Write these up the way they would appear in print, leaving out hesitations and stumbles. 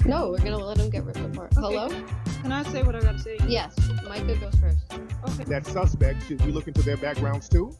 No, we're gonna let him get ripped apart. Okay. Hello? Can I say what I gotta say? Yes, Micah goes first. Okay. That suspect, should we look into their backgrounds too?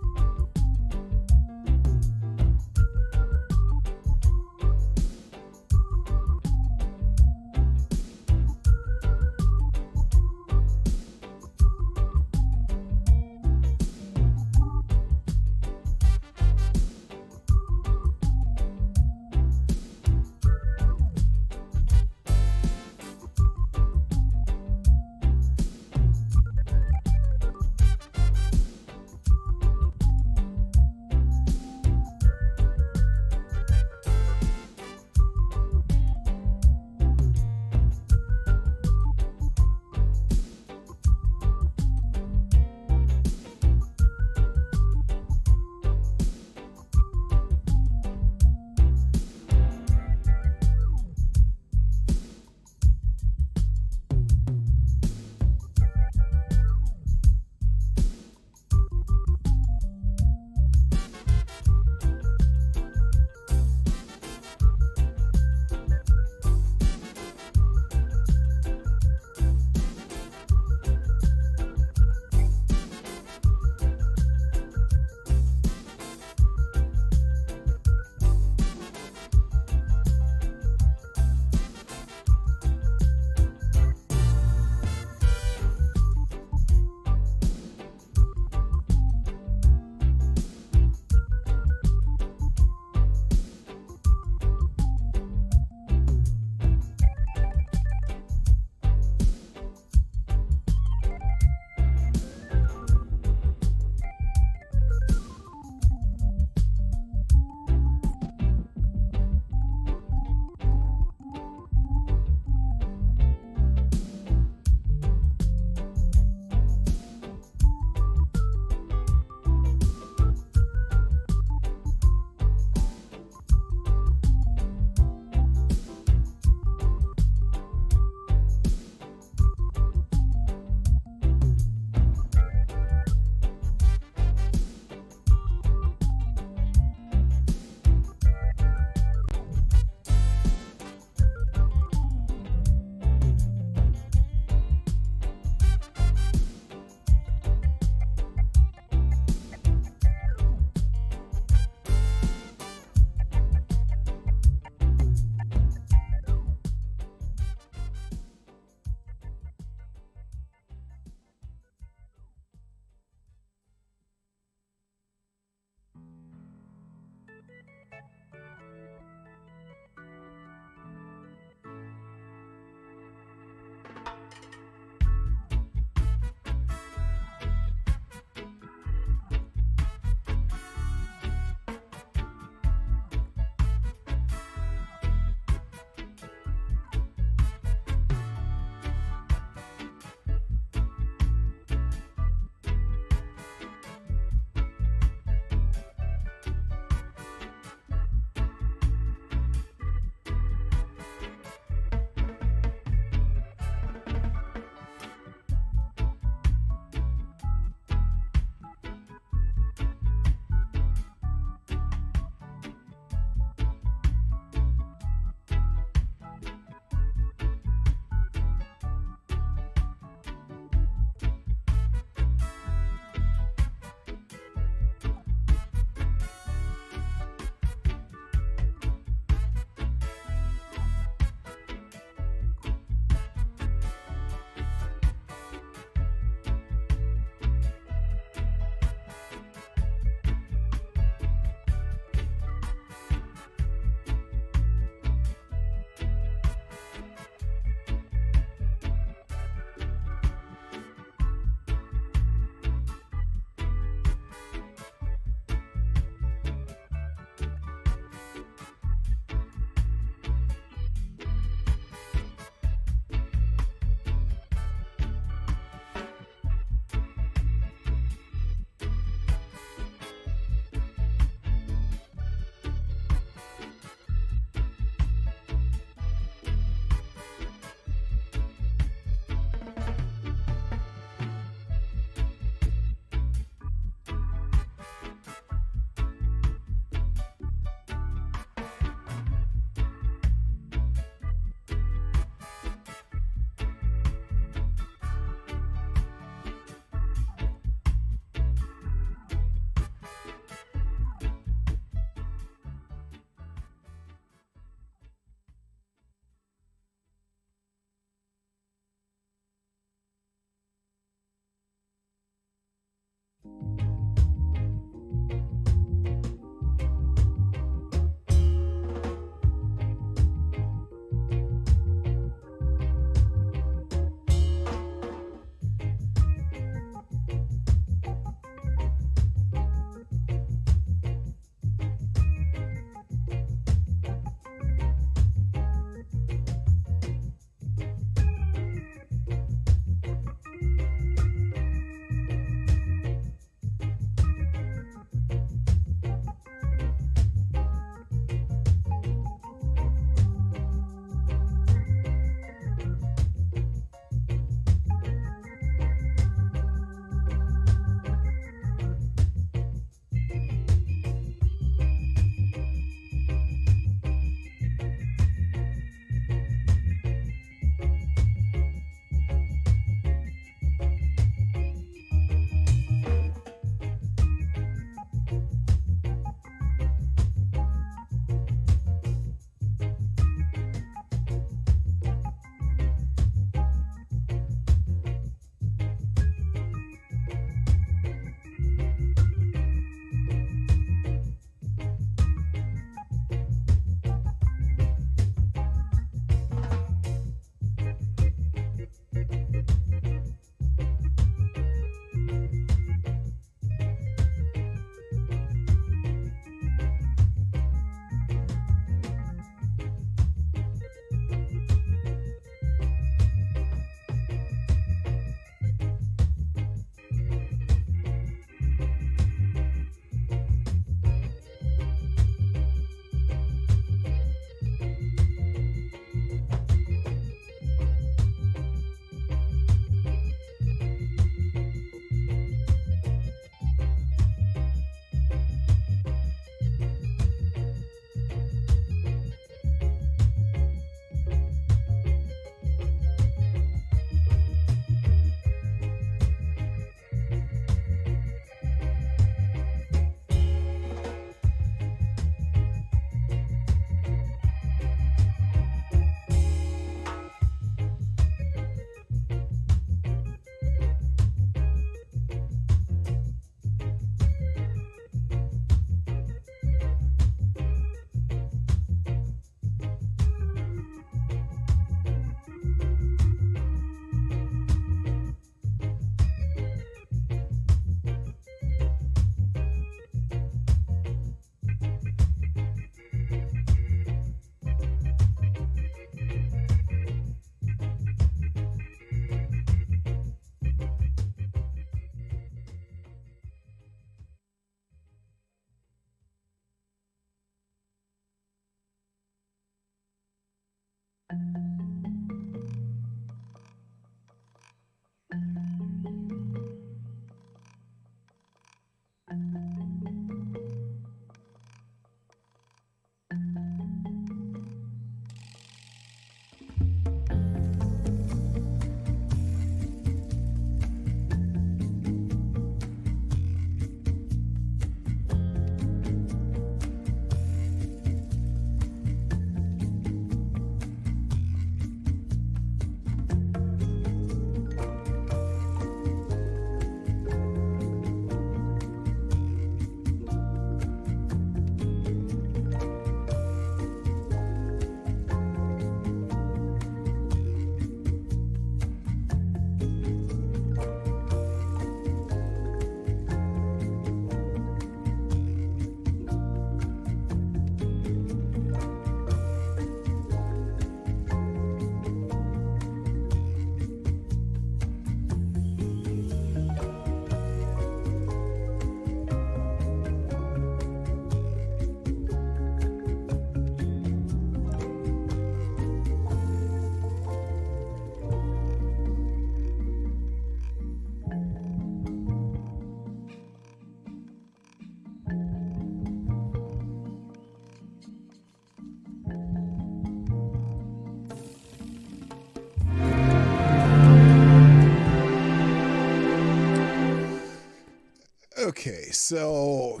Okay, so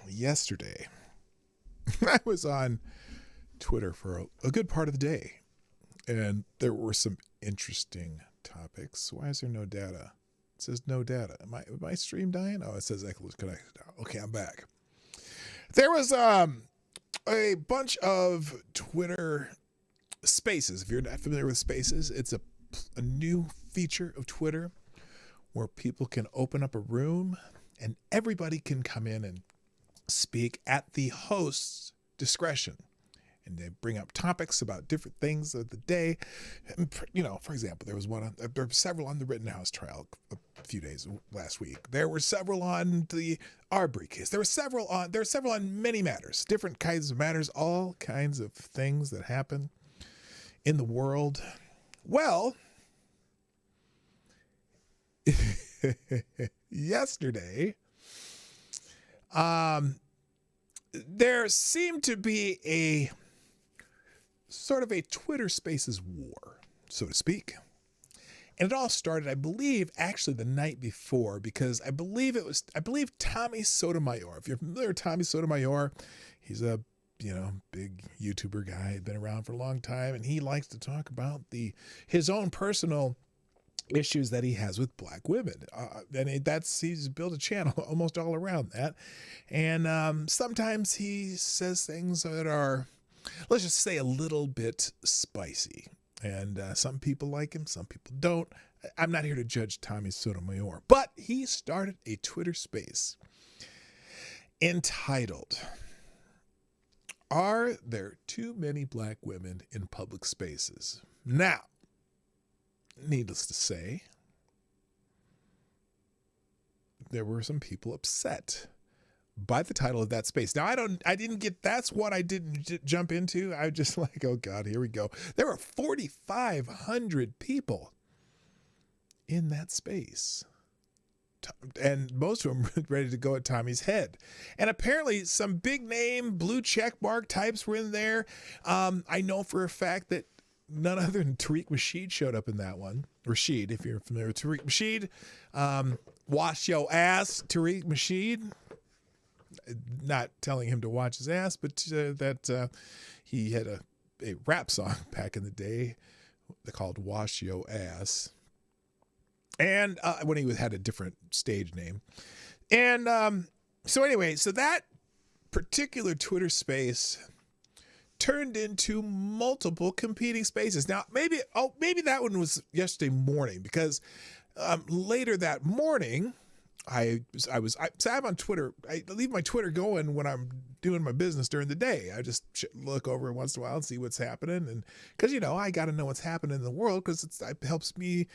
yesterday I was on Twitter for a good part of the day, and there were some interesting topics. Why is there no data? It says no data. Am my stream dying? Oh, it says Echo's connected now. Okay, I'm back. There was a bunch of Twitter Spaces. If you're not familiar with Spaces, it's a new feature of Twitter where people can open up a room and everybody can come in and speak at the host's discretion. And they bring up topics about different things of the day. And, you know, for example, there were several on the Rittenhouse trial a few days last week. There were several on the Arbery case. There were several on many matters, different kinds of matters, all kinds of things that happen in the world. Well, yesterday, there seemed to be a sort of a Twitter Spaces war, so to speak. And it all started, I believe, actually the night before, because I believe Tommy Sotomayor. If you're familiar with Tommy Sotomayor, he's a big YouTuber guy, had been around for a long time, and he likes to talk about his own personal issues that he has with black women. He's built a channel almost all around that. And sometimes he says things that are, let's just say, a little bit spicy. And some people like him, some people don't. I'm not here to judge Tommy Sotomayor, but he started a Twitter space entitled, "Are There Too Many Black Women in Public Spaces?" Now, needless to say, there were some people upset by the title of that space. Now, that's what I didn't jump into. I was just like, oh God, here we go. There were 4,500 people in that space. And most of them ready to go at Tommy's head. And apparently some big name blue check mark types were in there. I know for a fact that none other than Tariq Rashid showed up in that one. Rashid, if you're familiar with Tariq Rashid. Wash your ass, Tariq Rashid. Not telling him to watch his ass, but that he had a rap song back in the day called Wash Your Ass. And when he had a different stage name. And so anyway, so that particular Twitter space turned into multiple competing spaces. Now, maybe that one was yesterday morning, because later that morning, I'm on Twitter. I leave my Twitter going when I'm doing my business during the day. I just look over once in a while and see what's happening. And because, I got to know what's happening in the world, because it helps me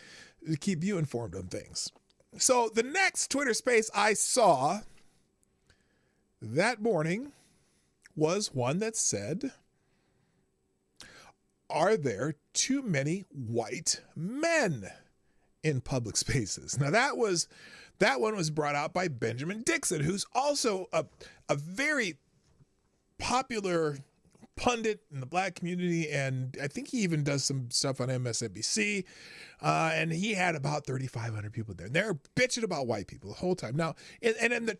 keep you informed on things. So the next Twitter space I saw that morning was one that said, are there too many white men in public spaces? Now that one was brought out by Benjamin Dixon, who's also a very popular pundit in the black community, and I think he even does some stuff on MSNBC. And he had about 3,500 people there. And they're bitching about white people the whole time. Now, and in the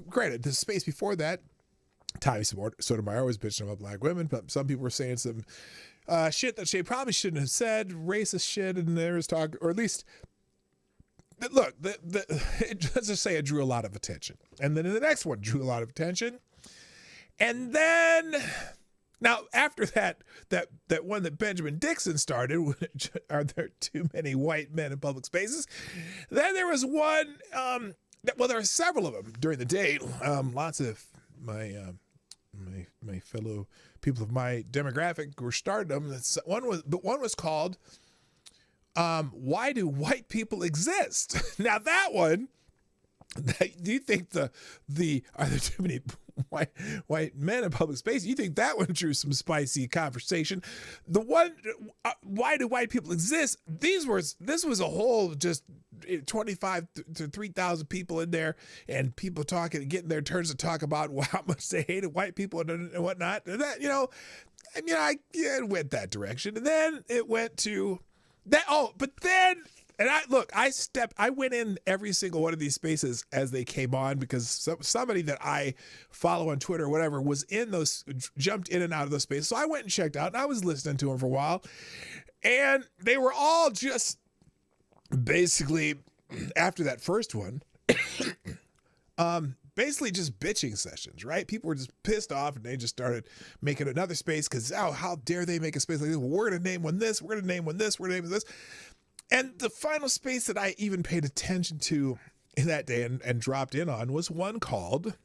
granted, the space before that, Tommy Sotomayor was bitching about black women, but some people were saying some shit that she probably shouldn't have said, racist shit, and there was talk, or at least. Look, let's just say it drew a lot of attention. And then the next one drew a lot of attention. And then, now after that one that Benjamin Dixon started, are there too many white men in public spaces? Then there was one, well, there are several of them during the day. Lots of my fellow people of my demographic were starting them. One was called, why do white people exist? Now that one, do you think are there too many white men in public space? You think that one drew some spicy conversation? The one, why do white people exist? This was a whole just 25 to 3,000 people in there, and people talking, getting their turns to talk about how much they hated white people and whatnot. And that, it went that direction, and then it went to that. Oh, but then. And I went in every single one of these spaces as they came on, because somebody that I follow on Twitter or whatever was in those, jumped in and out of those spaces. So I went and checked out, and I was listening to them for a while, and they were all just basically, after that first one, basically just bitching sessions, right? People were just pissed off, and they just started making another space because, how dare they make a space like this? Well, we're going to name one this, we're going to name one this, we're going to name this. And the final space that I even paid attention to in that day and dropped in on was one called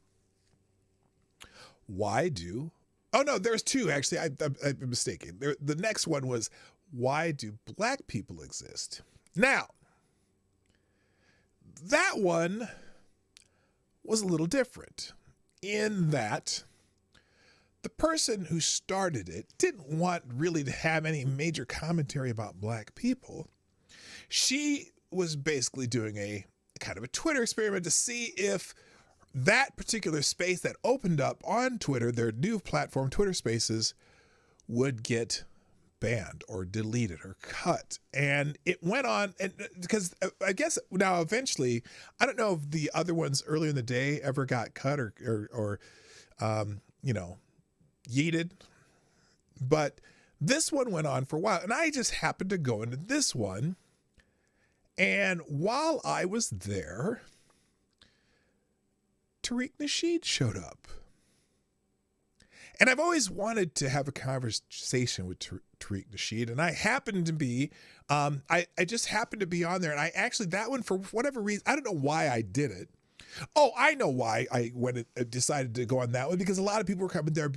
there's two, actually. I'm mistaken. The next one was, why do black people exist? Now, that one was a little different in that the person who started it didn't want really to have any major commentary about black people. She was basically doing a kind of a Twitter experiment to see if that particular space that opened up on Twitter, their new platform, Twitter Spaces, would get banned or deleted or cut. And it went on, and because I guess now eventually, I don't know if the other ones earlier in the day ever got cut or yeeted, but this one went on for a while, and I just happened to go into this one. And while I was there, Tariq Nasheed showed up. And I've always wanted to have a conversation with Tariq Nasheed, and I happened to be, I just happened to be on there, and I actually, that one, for whatever reason, I don't know why I did it. Oh, I know why I decided to go on that one, because a lot of people were coming there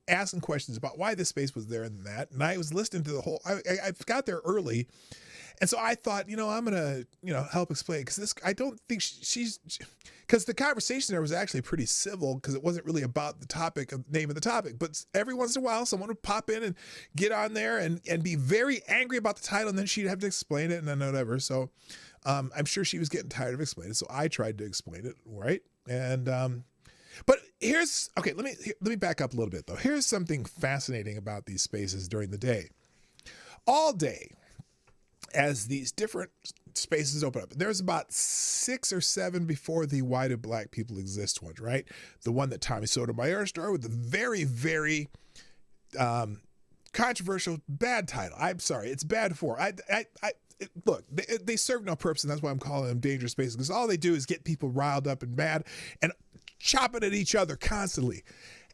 asking questions about why this space was there and that, and I was listening to the whole, I got there early. And so I thought, I'm going to, help explain, because I don't think because the conversation there was actually pretty civil, because it wasn't really about the name of the topic. But every once in a while, someone would pop in and get on there and be very angry about the title, and then she'd have to explain it and then whatever. So I'm sure she was getting tired of explaining it. So I tried to explain it, right? And but let me back up a little bit, though. Here's something fascinating about these spaces during the day. All day, as these different spaces open up, there's about 6 or 7 before the Why Do Black People Exist one, right? The one that Tommy Sotomayor started with, the very, very controversial, bad title. I'm sorry, it's bad for. Look, they serve no purpose, and that's why I'm calling them dangerous spaces, because all they do is get people riled up and mad and chopping at each other constantly.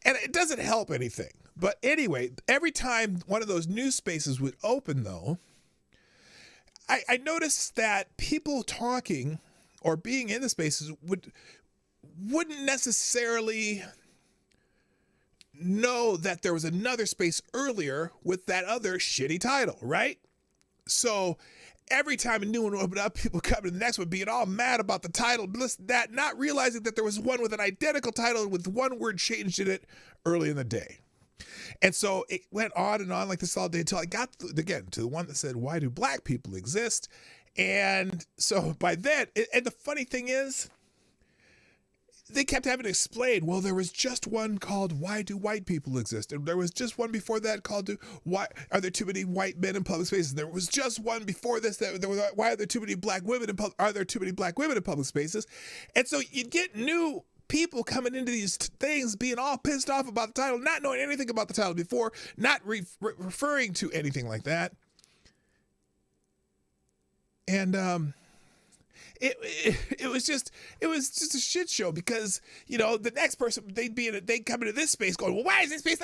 And it doesn't help anything. But anyway, every time one of those new spaces would open, though, I noticed that people talking or being in the spaces wouldn't necessarily know that there was another space earlier with that other shitty title, right? So every time a new one opened up, people come to the next one being all mad about the title, that, not realizing that there was one with an identical title with one word changed in it early in the day. And so it went on and on like this all day until I got, again, to the one that said, why do black people exist? And so by then, and the funny thing is, they kept having to explain, well, there was just one called Why Do White People Exist? And there was just one before that called Why Are There Too Many White Men in Public Spaces? There was just one before this that there was Why Are There Too Many Black Women in Are There Too Many Black Women in Public Spaces? And so you'd get new people coming into these things being all pissed off about the title, not knowing anything about the title before, not referring to anything like that. And it was just a shit show because, you know, the next person they'd come into this space going, well, why is this space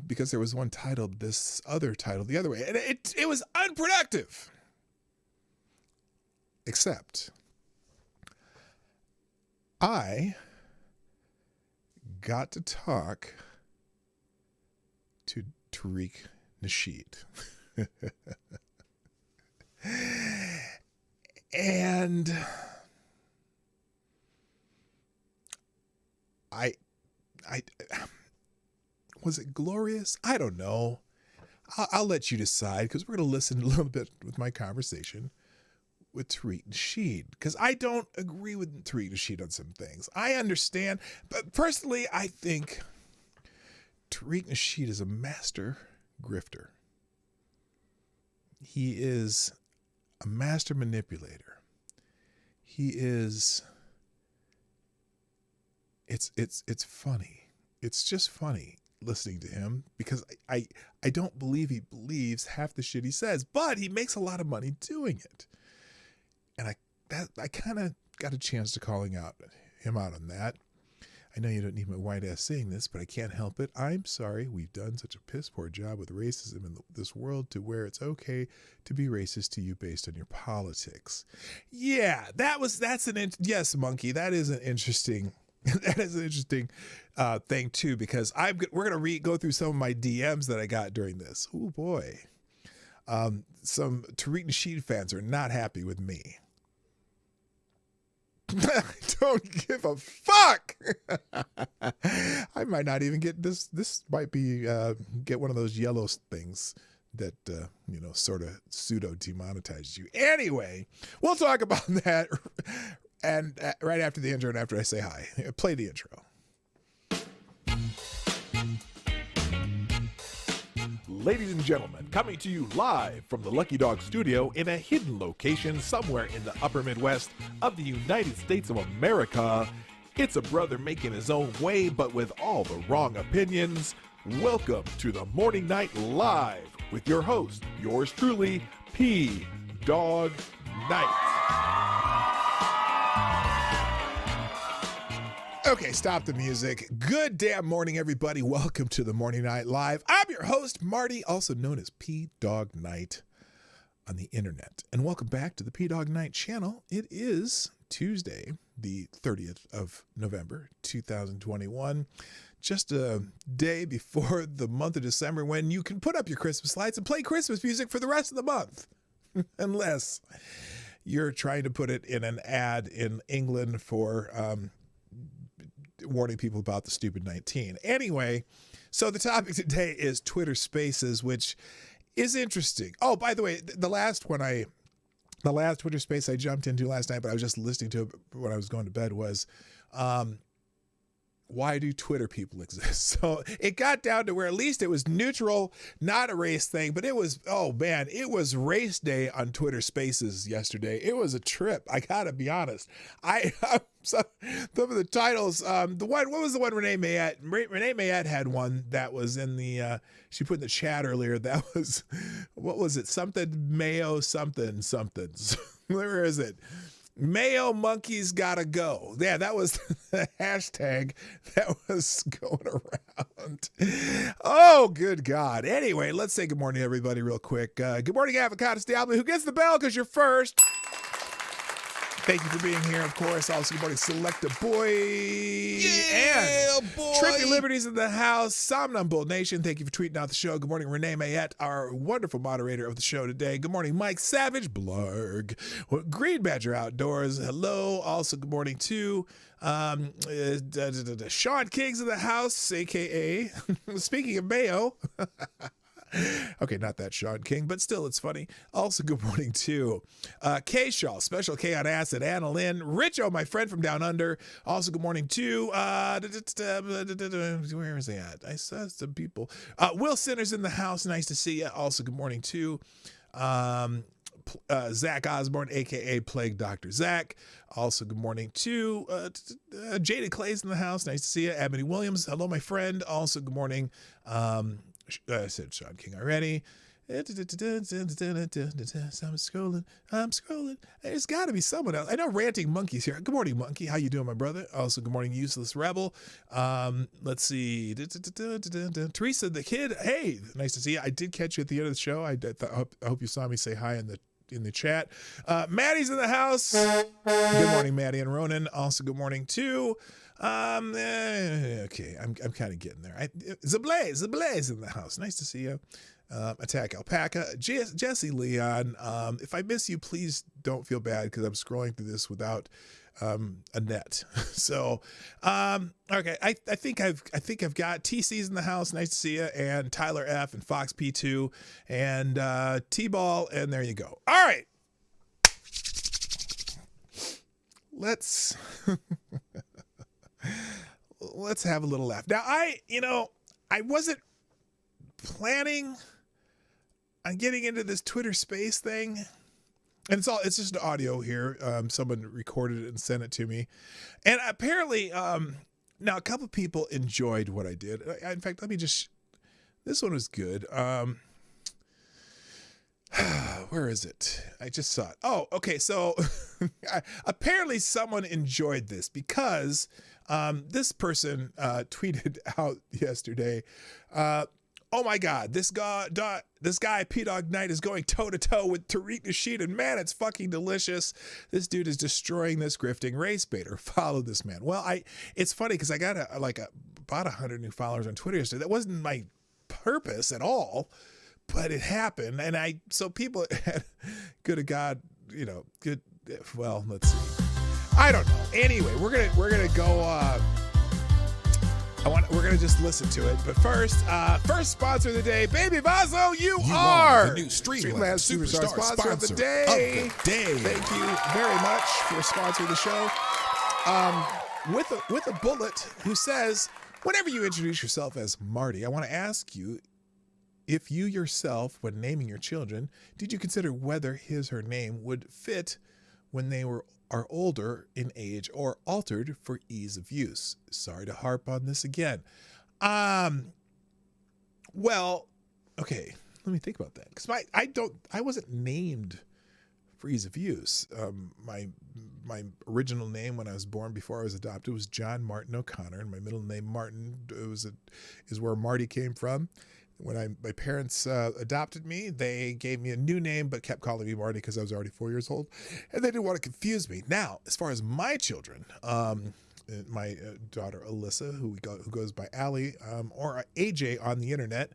because there was one titled this other title the other way, and it was unproductive. Except I got to talk to Twerkin Mamacita. And I was it glorious? I don't know. I'll let you decide because we're going to listen a little bit with my conversation with Twerkin Mamacita because I don't agree with Twerkin Mamacita on some things. I understand, but personally, I think Twerkin Mamacita is a master grifter. He is a master manipulator. He is, it's funny. It's just funny listening to him because I don't believe he believes half the shit he says, but he makes a lot of money doing it. And I kind of got a chance to calling him out on that. I know you don't need my white ass saying this, but I can't help it. I'm sorry we've done such a piss poor job with racism in this world to where it's okay to be racist to you based on your politics. Yeah, yes, Monkey. That is an interesting thing too, because we're gonna go through some of my DMs that I got during this. Oh boy, some Twerkin Mamacita fans are not happy with me. I don't give a fuck. I might not even get this. This might be get one of those yellow things that sort of pseudo demonetizes you. Anyway, we'll talk about that and right after the intro and after I say hi. Play the intro. Ladies and gentlemen, coming to you live from the Lucky Dog studio in a hidden location somewhere in the upper Midwest of the United States of America, it's a brother making his own way but with all the wrong opinions. Welcome to the Morning Night Live with your host, yours truly, PDawgKnight. Okay, stop the music. Good damn morning, everybody. Welcome to the Morning Night Live. I'm your host, Marty, also known as PDawgKnight on the internet. And welcome back to the PDawgKnight Channel. It is Tuesday, the 30th of November, 2021. Just a day before the month of December when you can put up your Christmas lights and play Christmas music for the rest of the month. Unless you're trying to put it in an ad in England for warning people about the stupid 19. Anyway, so the topic today is Twitter Spaces, which is interesting. Oh, by the way, the last Twitter Space I jumped into last night, but I was just listening to it when I was going to bed, was why do Twitter people exist? So it got down to where at least it was neutral, not a race thing, but it was, oh man, it was race day on Twitter Spaces yesterday. It was a trip. I gotta be honest. Some of the titles, what was the one Renee Mayette? Renee Mayette had one that was in the, she put in the chat earlier. That was, what was it? Something Mayo something. Where is it? Mayo monkeys gotta go. Yeah, that was the hashtag that was going around. Oh, good God. Anyway, let's say good morning, everybody, real quick. Good morning, Avocados Diablo. Who gets the bell? Because you're first. Thank you for being here, of course. Also, good morning, Selecta Boy. Yeah, boy. Trippy Liberties in the house. Somnambule Nation, thank you for tweeting out the show. Good morning, Renee Mayette, our wonderful moderator of the show today. Good morning, Mike Savage. Blarg. Green Badger Outdoors. Hello. Also, good morning to Sean King's in the house, a.k.a. Speaking of Mayo. Okay, not that Sean King, but still, it's funny. Also, good morning to K Shaw, Special K on Acid, Anna Lynn, Richo, my friend from down under. Also, good morning to where is he at? I saw some people. Will Sinners in the house, nice to see you. Also, good morning to Zach Osborne, aka Plague Dr. Zach. Also, good morning to Jada Clay's in the house, nice to see you. Ebony Williams, hello, my friend. Also, good morning. I said Sean King already. I'm scrolling. There's got to be someone else. I know Ranting Monkey's here. Good morning, Monkey. How you doing, my brother? Also, good morning, Useless Rebel. Let's see. Teresa the Kid. Hey, nice to see you. I did catch you at the end of the show. I hope you saw me say hi in the chat. Maddie's in the house. Good morning, Maddie and Ronan. Also, good morning to okay, I'm kind of getting there. Zablaze in the house. Nice to see you. Attack Alpaca, Jesse Leon. If I miss you, please don't feel bad because I'm scrolling through this without a net. So, okay, I think I've got TC's in the house. Nice to see you, and Tyler F and Fox P2 and T-Ball, and there you go. All right, let's have a little laugh. Now, I wasn't planning on getting into this Twitter space thing. And it's just an audio here. Someone recorded it and sent it to me. And apparently, now a couple of people enjoyed what I did. In fact, this one was good. Where is it? I just saw it. Oh, okay. So apparently someone enjoyed this because this person tweeted out yesterday, oh my God, this guy PDawgKnight is going toe to toe with Tariq Nasheed, and man, it's fucking delicious. This dude is destroying this grifting race baiter. Follow this man. Well, it's funny because I got about 100 new followers on Twitter yesterday. That wasn't my purpose at all, but it happened, and so people had good to God, good. Well, let's see. I don't know. Anyway, we're gonna go. We're gonna just listen to it, but first sponsor of the day, Baby Vaso, you are the new Streamland Superstar sponsor of the day. Thank you very much for sponsoring the show. With a bullet who says, whenever you introduce yourself as Marty, I want to ask you if you yourself, when naming your children, did you consider whether his or her name would fit when they are older in age or altered for ease of use? Sorry to harp on this again. Well, okay, let me think about that. Because I wasn't named for ease of use. My original name when I was born, before I was adopted, was John Martin O'Connor, and my middle name Martin is where Marty came from. When my parents adopted me, they gave me a new name but kept calling me Marty because I was already 4 years old, and they didn't want to confuse me. Now, as far as my children, my daughter Alyssa, who goes by Allie, or AJ on the internet,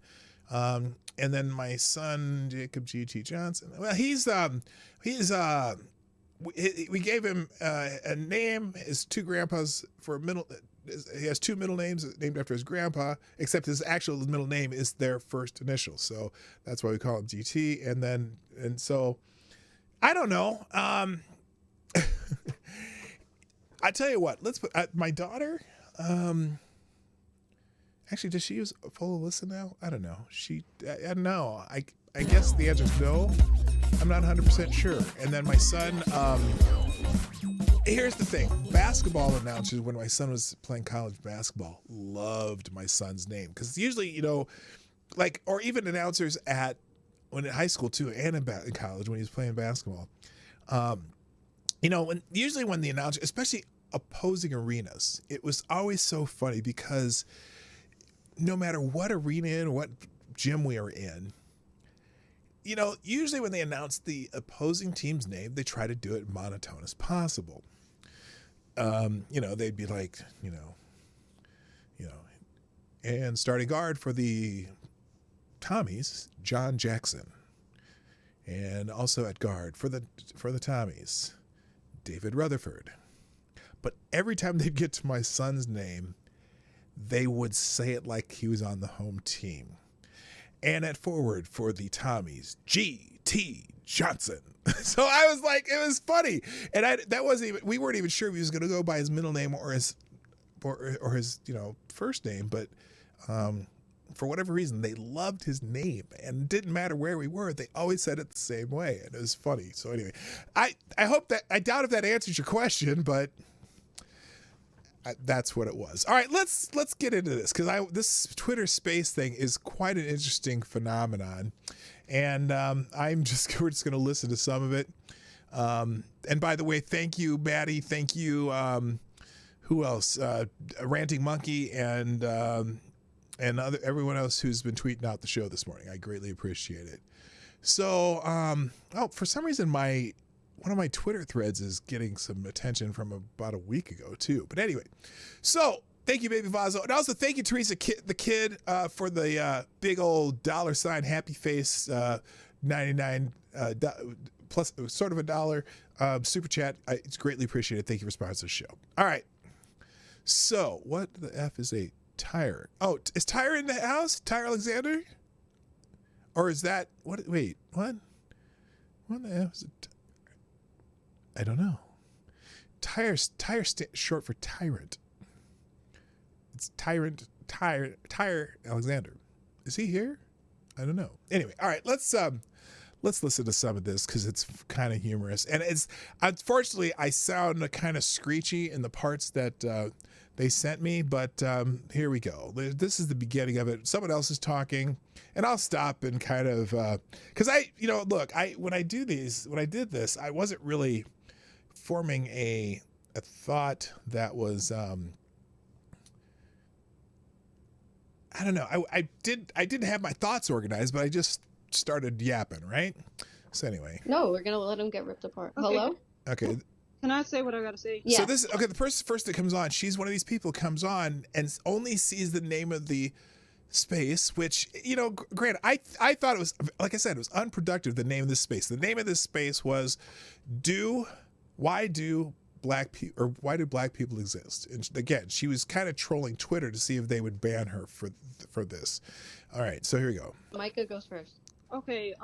and then my son Jacob G.T. Johnson. Well, we gave him a name. His two grandpas for a middle. He has two middle names named after his grandpa, except his actual middle name is their first initial. So that's why we call him GT. And so I don't know. I tell you what, let's put my daughter. Actually, does she use full Alyssa now? I don't know. I don't know. I guess the answer is no. I'm not 100% sure. And then my son, here's the thing. Basketball announcers, when my son was playing college basketball, loved my son's name. Because usually, or even announcers in high school too, and in college when he was playing basketball. Usually when the announcer, especially opposing arenas, it was always so funny because no matter what arena and what gym we were in, usually when they announce the opposing team's name, they try to do it monotone as possible. They'd be like, you know, and starting guard for the Tommies, John Jackson. And also at guard for the Tommies, David Rutherford. But every time they'd get to my son's name, they would say it like he was on the home team. And at forward for the Tommies, G.T. Johnson. So I was like, it was funny. And we weren't even sure if he was going to go by his middle name or his first name. But for whatever reason, they loved his name, and it didn't matter where we were. They always said it the same way, and it was funny. So anyway, I doubt if that answers your question, but that's what it was. All right, let's get into this, because this Twitter space thing is quite an interesting phenomenon, and we're just going to listen to some of it. And by the way, thank you, Maddie. Thank you. Who else? Ranting Monkey and everyone else who's been tweeting out the show this morning. I greatly appreciate it. So, for some reason, one of my Twitter threads is getting some attention from about a week ago too. But anyway, so thank you, Baby Vazo, and also thank you, Teresa the Kid, for the big old $ happy face 99 plus sort of $1 super chat. It's greatly appreciated. Thank you for sponsoring the show. All right. So what the F is a Tyre? Oh, is Tyre in the house? Tyre Alexander? Or is that what? Wait, what? What the F is it? I don't know. Tyre short for tyrant. It's Tyre Alexander. Is he here? I don't know. Anyway, all right. Let's listen to some of this because it's kind of humorous, and it's unfortunately I sound kind of screechy in the parts that they sent me, but here we go. This is the beginning of it. Someone else is talking, and I'll stop and kind of because when I did this, I wasn't really forming a thought that was I don't know. I didn't have my thoughts organized, but I just started yapping, right? So anyway. No, we're gonna let him get ripped apart. Okay. Hello? Okay. Can I say what I gotta say? Yeah. So the person first that comes on, she's one of these people comes on and only sees the name of the space, which, granted, I thought it was, like I said, it was unproductive, the name of this space. The name of this space was why do black people exist? And again, she was kind of trolling Twitter to see if they would ban her for this. All right, so here we go. Micah goes first. Okay,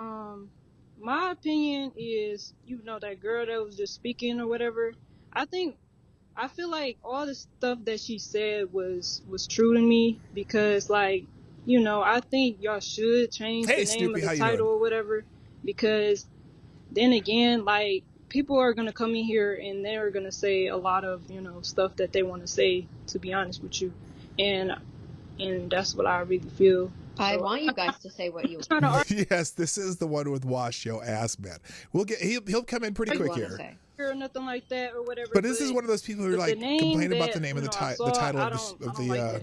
my opinion is, that girl that was just speaking or whatever, I feel like all the stuff that she said was true to me, because I think y'all should change the name Snoopy, of the title or whatever, because then again, people are going to come in here and they're going to say a lot of, stuff that they want to say, to be honest with you. And that's what I really feel. I want you guys to say what you want. Yes, this is the one with Wash Yo Ass Man. He'll come in pretty quick here. Or nothing like that or whatever. But this is one of those people who are complain about the name of the title of the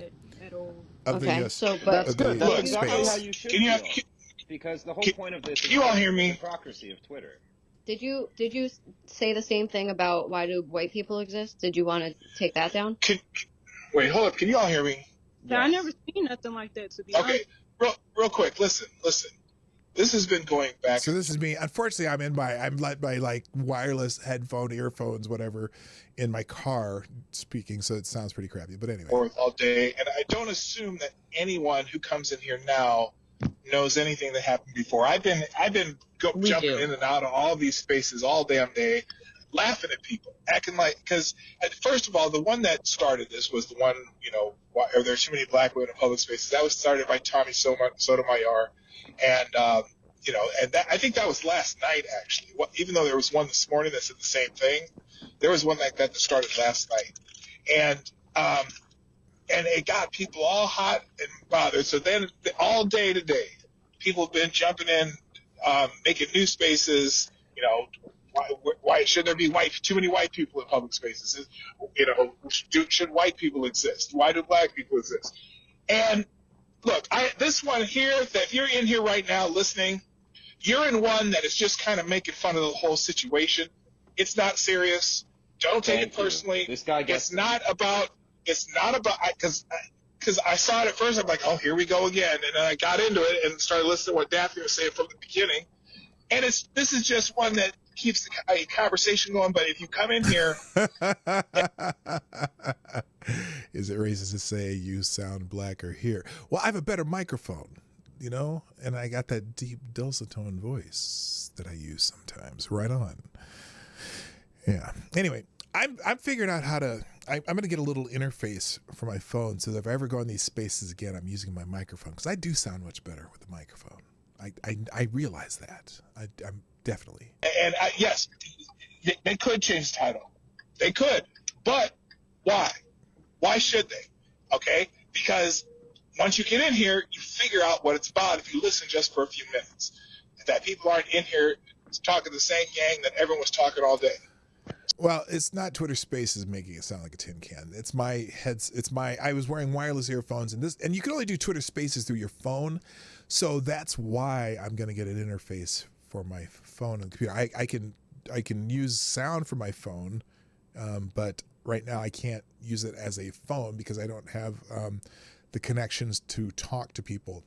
That's exactly how you should feel. Because the whole point of this is you all hear me? The hypocrisy of Twitter. Did you say the same thing about why do white people exist? Did you want to take that down? Wait, hold up. Can you all hear me? Yeah, I never seen nothing like that, to be honest. Okay, real quick. Listen. This has been going back. So this is me. Unfortunately, I'm led by wireless earphones, whatever, in my car speaking, so it sounds pretty crappy. But anyway. All day, and I don't assume that anyone who comes in here now knows anything that happened before. I've been jumping in and out of all these spaces all damn day, laughing at people, acting because first of all, the one that started this was the one, why are there too many black women in public spaces? That was started by Tommy Sotomayor, and and I think that was last night actually. Even though there was one this morning that said the same thing, there was one like that started last night, and it got people all hot and bothered. So then all day today, people have been jumping in, making new spaces. Why should there be too many white people in public spaces? Should white people exist? Why do black people exist? And look, this one here, that if you're in here right now listening, you're in one that is just kind of making fun of the whole situation. It's not serious. Don't take it personally. This guy gets It's not about because because I saw it at first. I'm like, oh, here we go again. And then I got into it and started listening to what Daphne was saying from the beginning. And this is just one that keeps the conversation going. But if you come in here, is it racist to say you sound blacker here? Well, I have a better microphone, you know, and I got that deep dulcetone voice that I use sometimes. Right on. Yeah. Anyway, I'm figuring out how to. I'm going to get a little interface for my phone so that if I ever go in these spaces again, I'm using my microphone because I do sound much better with the microphone. I realize that. I'm definitely. And yes, they could change the title. They could. But why? Why should they? Okay? Because once you get in here, you figure out what it's about if you listen just for a few minutes. That people aren't in here talking the same gang that everyone was talking all day. Well, it's not Twitter Spaces making it sound like a tin can. It's my heads. I was wearing wireless earphones and you can only do Twitter Spaces through your phone. So that's why I'm going to get an interface for my phone and computer. I can use sound from my phone, but right now I can't use it as a phone because I don't have the connections to talk to people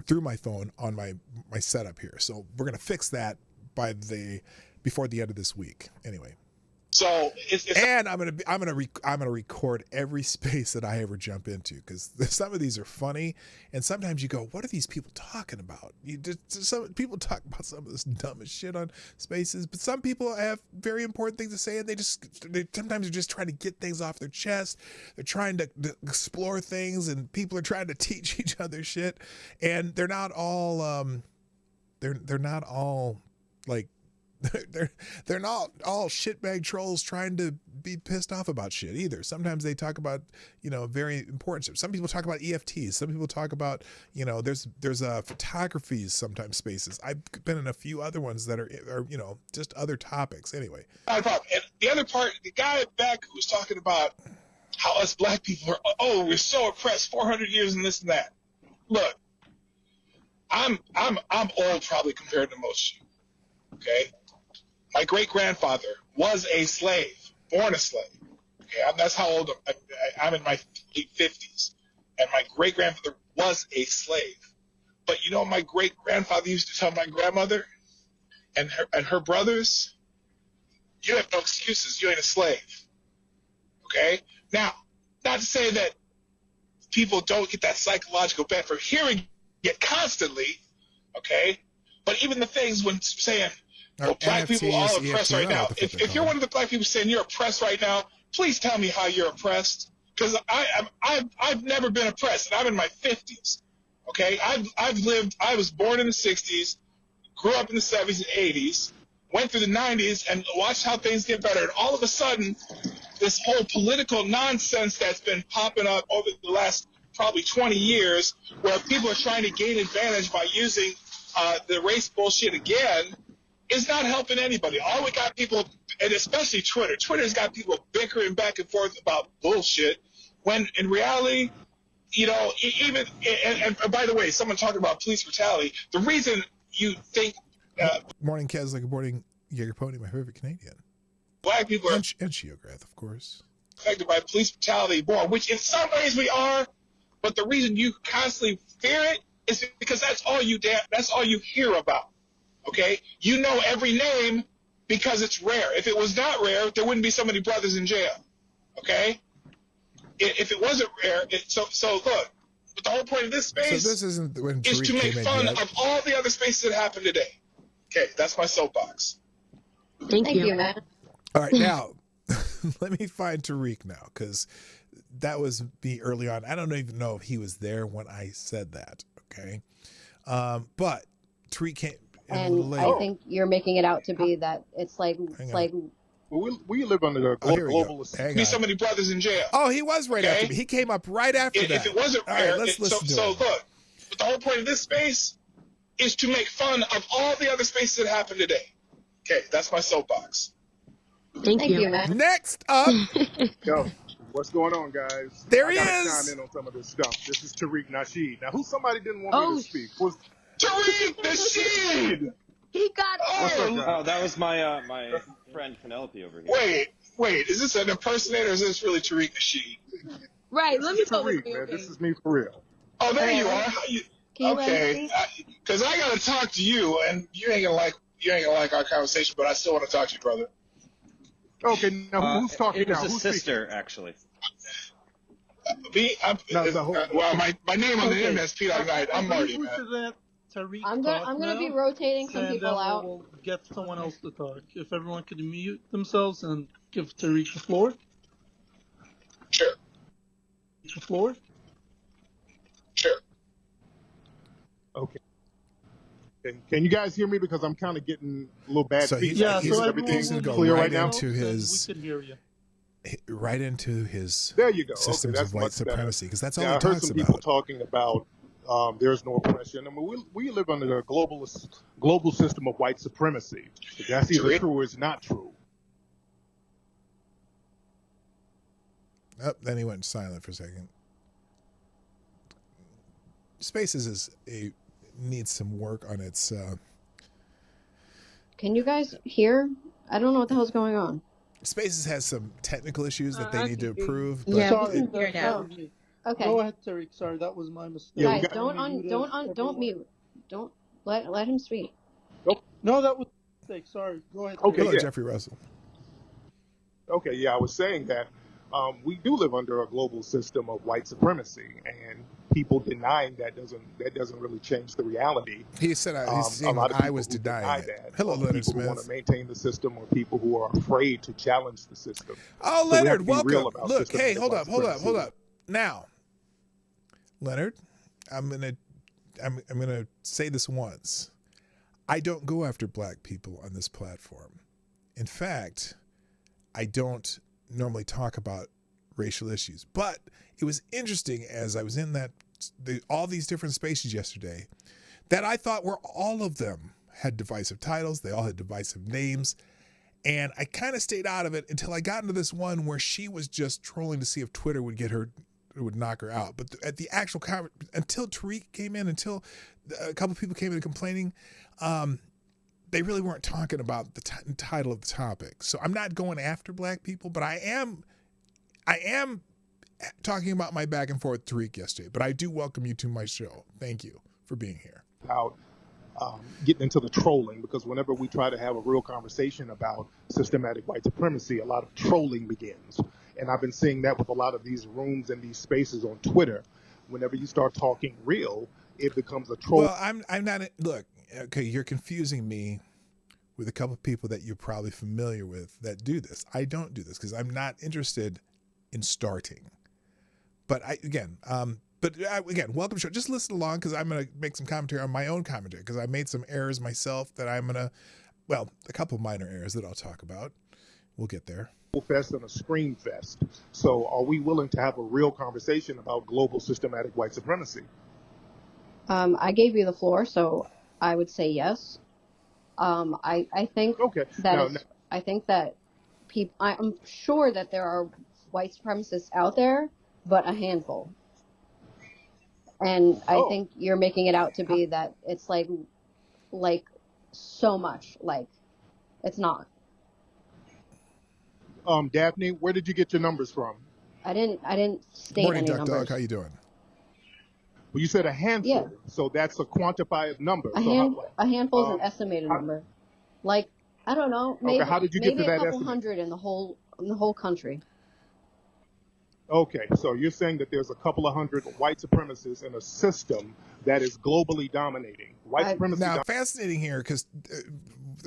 through my phone on my setup here. So we're going to fix that before the end of this week. Anyway. So and I'm gonna record every space that I ever jump into because some of these are funny, and sometimes you go, "What are these people talking about?" Some people talk about some of this dumbest shit on spaces, but some people have very important things to say, and they sometimes are just trying to get things off their chest. They're trying to explore things, and people are trying to teach each other shit, and they're not all they're not all like. They're not all shitbag trolls trying to be pissed off about shit either. Sometimes they talk about, very important stuff. Some people talk about EFTs. Some people talk about, there's photographies sometimes spaces. I've been in a few other ones that are just other topics. Anyway. Not a problem. And the other part, the guy back who was talking about how us black people are, we're so oppressed, 400 years and this and that. Look, I'm old probably compared to most of you. Okay. My great-grandfather was a slave, born a slave. Okay, that's how old I'm in my late 50s. And my great-grandfather was a slave. But my great-grandfather used to tell my grandmother and her brothers, you have no excuses. You ain't a slave. Okay? Now, not to say that people don't get that psychological benefit for hearing it constantly, okay? But even the things when saying, well, black people are all oppressed right now. If you're one of the black people saying you're oppressed right now, please tell me how you're oppressed. Because I've never been oppressed, and I'm in my 50s. Okay? I was born in the 60s, grew up in the 70s and 80s, went through the 90s, and watched how things get better. And all of a sudden, this whole political nonsense that's been popping up over the last probably 20 years, where people are trying to gain advantage by using the race bullshit again, is not helping anybody. All we got people, and especially Twitter's got people bickering back and forth about bullshit, when in reality, even, and by the way, someone talking about police brutality, the reason you think... Morning, Kez, like a morning Jaeger Pony, my favorite Canadian. Black people are... And Shiograth, of course. ...affected by police brutality more, which in some ways we are, but the reason you constantly fear it is because that's all you hear about. Okay? You know every name because it's rare. If it was not rare, there wouldn't be so many brothers in jail. Okay? If it wasn't rare, so look, but the whole point of this space is to make fun of all the other spaces that happen today. Okay, that's my soapbox. Thank you, man. All right, now, let me find Tariq now, because that was me early on. I don't even know if he was there when I said that, okay? But Tariq came... And I think you're making it out to be that it's like we live under the global. Be so many brothers in jail. Oh, he was right after me. He came up right after that. If it wasn't rare, look. But the whole point of this space is to make fun of all the other spaces that happen today. Okay, that's my soapbox. Thank you, man. Next up, yo, what's going on, guys? There he is. Chime in on some of this stuff. This is Tariq Nasheed. Now, who somebody didn't want me to speak was. Tariq Nasheed! He got that was my my friend Penelope over here. Wait, is this an impersonator or is this really Tariq Nasheed? Right. Let me talk with Tariq, me. man. Okay. This is me for real. Oh, there you are. Can you Okay, because I gotta talk to you, and you ain't gonna like our conversation, but I still want to talk to you, brother. Okay, now who's talking It was now? a Who's sister, actually. Me, well, my name on the Okay. internet is PDawgKnight. I'm Marty, we man. should let Tariq I'm talk gonna now, be rotating some and people then out. we'll get someone else to talk. If everyone could mute themselves and give Tariq the floor. Sure. The floor. Sure. Okay. Can you guys hear me? Because I'm kind of getting a little bad So feedback. so Everything's going to go clear right right now? into his We can hear you. right into his There you go. systems that's of white much better. supremacy, because that's all Yeah, he I heard talks some people about. talking about there's no oppression. I mean, we live under a global system of white supremacy. That's either true or it's not true. Oh, then he went silent for a second. Spaces needs some work on its. Can you guys hear? I don't know what the hell's going on. Spaces has some technical issues that they need to improve. But Yeah, Sorry, we can hear now. Okay. Go ahead, Tariq. Sorry, that was my mistake. Guys, Everyone. don't mute. Don't let him speak. No, that was a mistake. Sorry. Go ahead. Okay, Hello, yeah. Jeffrey Russell. Okay, yeah, I was saying that we do live under a global system of white supremacy, and people denying that doesn't really change the reality. He said he's A saying lot of I people was who deny denying it. that Hello, are Leonard people who want Smith. to maintain the system, or people who are afraid to challenge the system. Oh, So we have Leonard, to be real welcome. about Look, hey, systematic hold white up. supremacy. Now, Leonard, I'm gonna say this once. I don't go after black people on this platform. In fact, I don't normally talk about racial issues. But it was interesting as I was in all these different spaces yesterday that I thought all of them had divisive titles. They all had divisive names. And I kind of stayed out of it until I got into this one where she was just trolling to see if Twitter would knock her out. But at the actual until Tariq came in, until a couple of people came in complaining, they really weren't talking about the title of the topic. So I'm not going after black people, but I am talking about my back and forth with Tariq yesterday. But I do welcome you to my show. Thank you for being here. About getting into the trolling, because whenever we try to have a real conversation about systematic white supremacy, a lot of trolling begins. And I've been seeing that with a lot of these rooms and these spaces on Twitter. Whenever you start talking real, it becomes a troll. Well, I'm not. Look, okay, you're confusing me with a couple of people that you're probably familiar with that do this. I don't do this because I'm not interested in starting. But again, welcome show. Just listen along because I'm going to make some commentary on my own commentary because I made some errors myself that I'm going to, a couple of minor errors that I'll talk about. We'll get there. Fest and a scream fest. So are we willing to have a real conversation about global systematic white supremacy? I gave you the floor, so I would say yes. I think I think that people. I'm sure that there are white supremacists out there, but a handful. And I think you're making it out to be that it's like so much. Like, it's not. Daphne, where did you get your numbers from? I didn't state Morning, any Duck numbers. Dog. How you doing? Well, you said a handful. Yeah. So that's a quantified number. A handful is an estimated number. Like, I don't know, maybe, how did you get to maybe that a couple estimate? hundred in the whole country. Okay, so you're saying that there's a couple of hundred white supremacists in a system that is globally dominating. White supremacy. Now, fascinating here because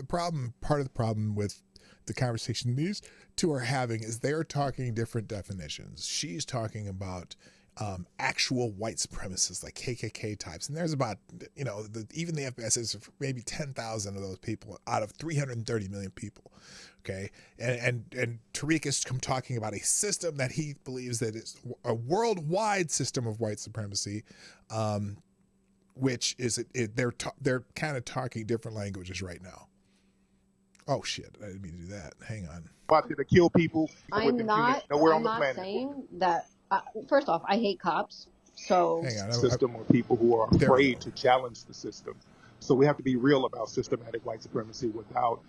part of the problem with the conversation these two are having is they're talking different definitions. She's talking about actual white supremacists like KKK types, and there's about even the FBI says maybe 10,000 of those people out of 330 million people. Okay, and Tariq is talking about a system that he believes that is a worldwide system of white supremacy, which is they're kind of talking different languages right now. Oh shit! I didn't mean to do that. Hang on. About to kill people. I'm not saying that. First off, I hate cops. So hang on. System or people who are afraid to challenge the system. So we have to be real about systematic white supremacy without.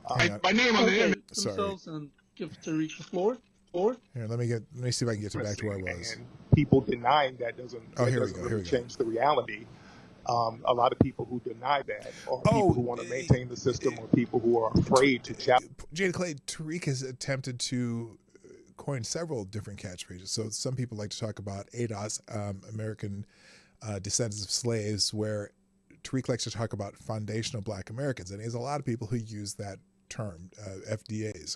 My name on the image. Themselves and give Tariq the floor. Here, let me see if I can get back to where I was. And people denying that doesn't really change the reality. A lot of people who deny that are people who want to maintain the system, or people who are afraid to challenge. Jada Clay, Tariq has attempted to coin several different catchphrases. So some people like to talk about ADOS, American Descendants of Slaves, where Tariq likes to talk about foundational Black Americans, and there's a lot of people who use that term, FBAs,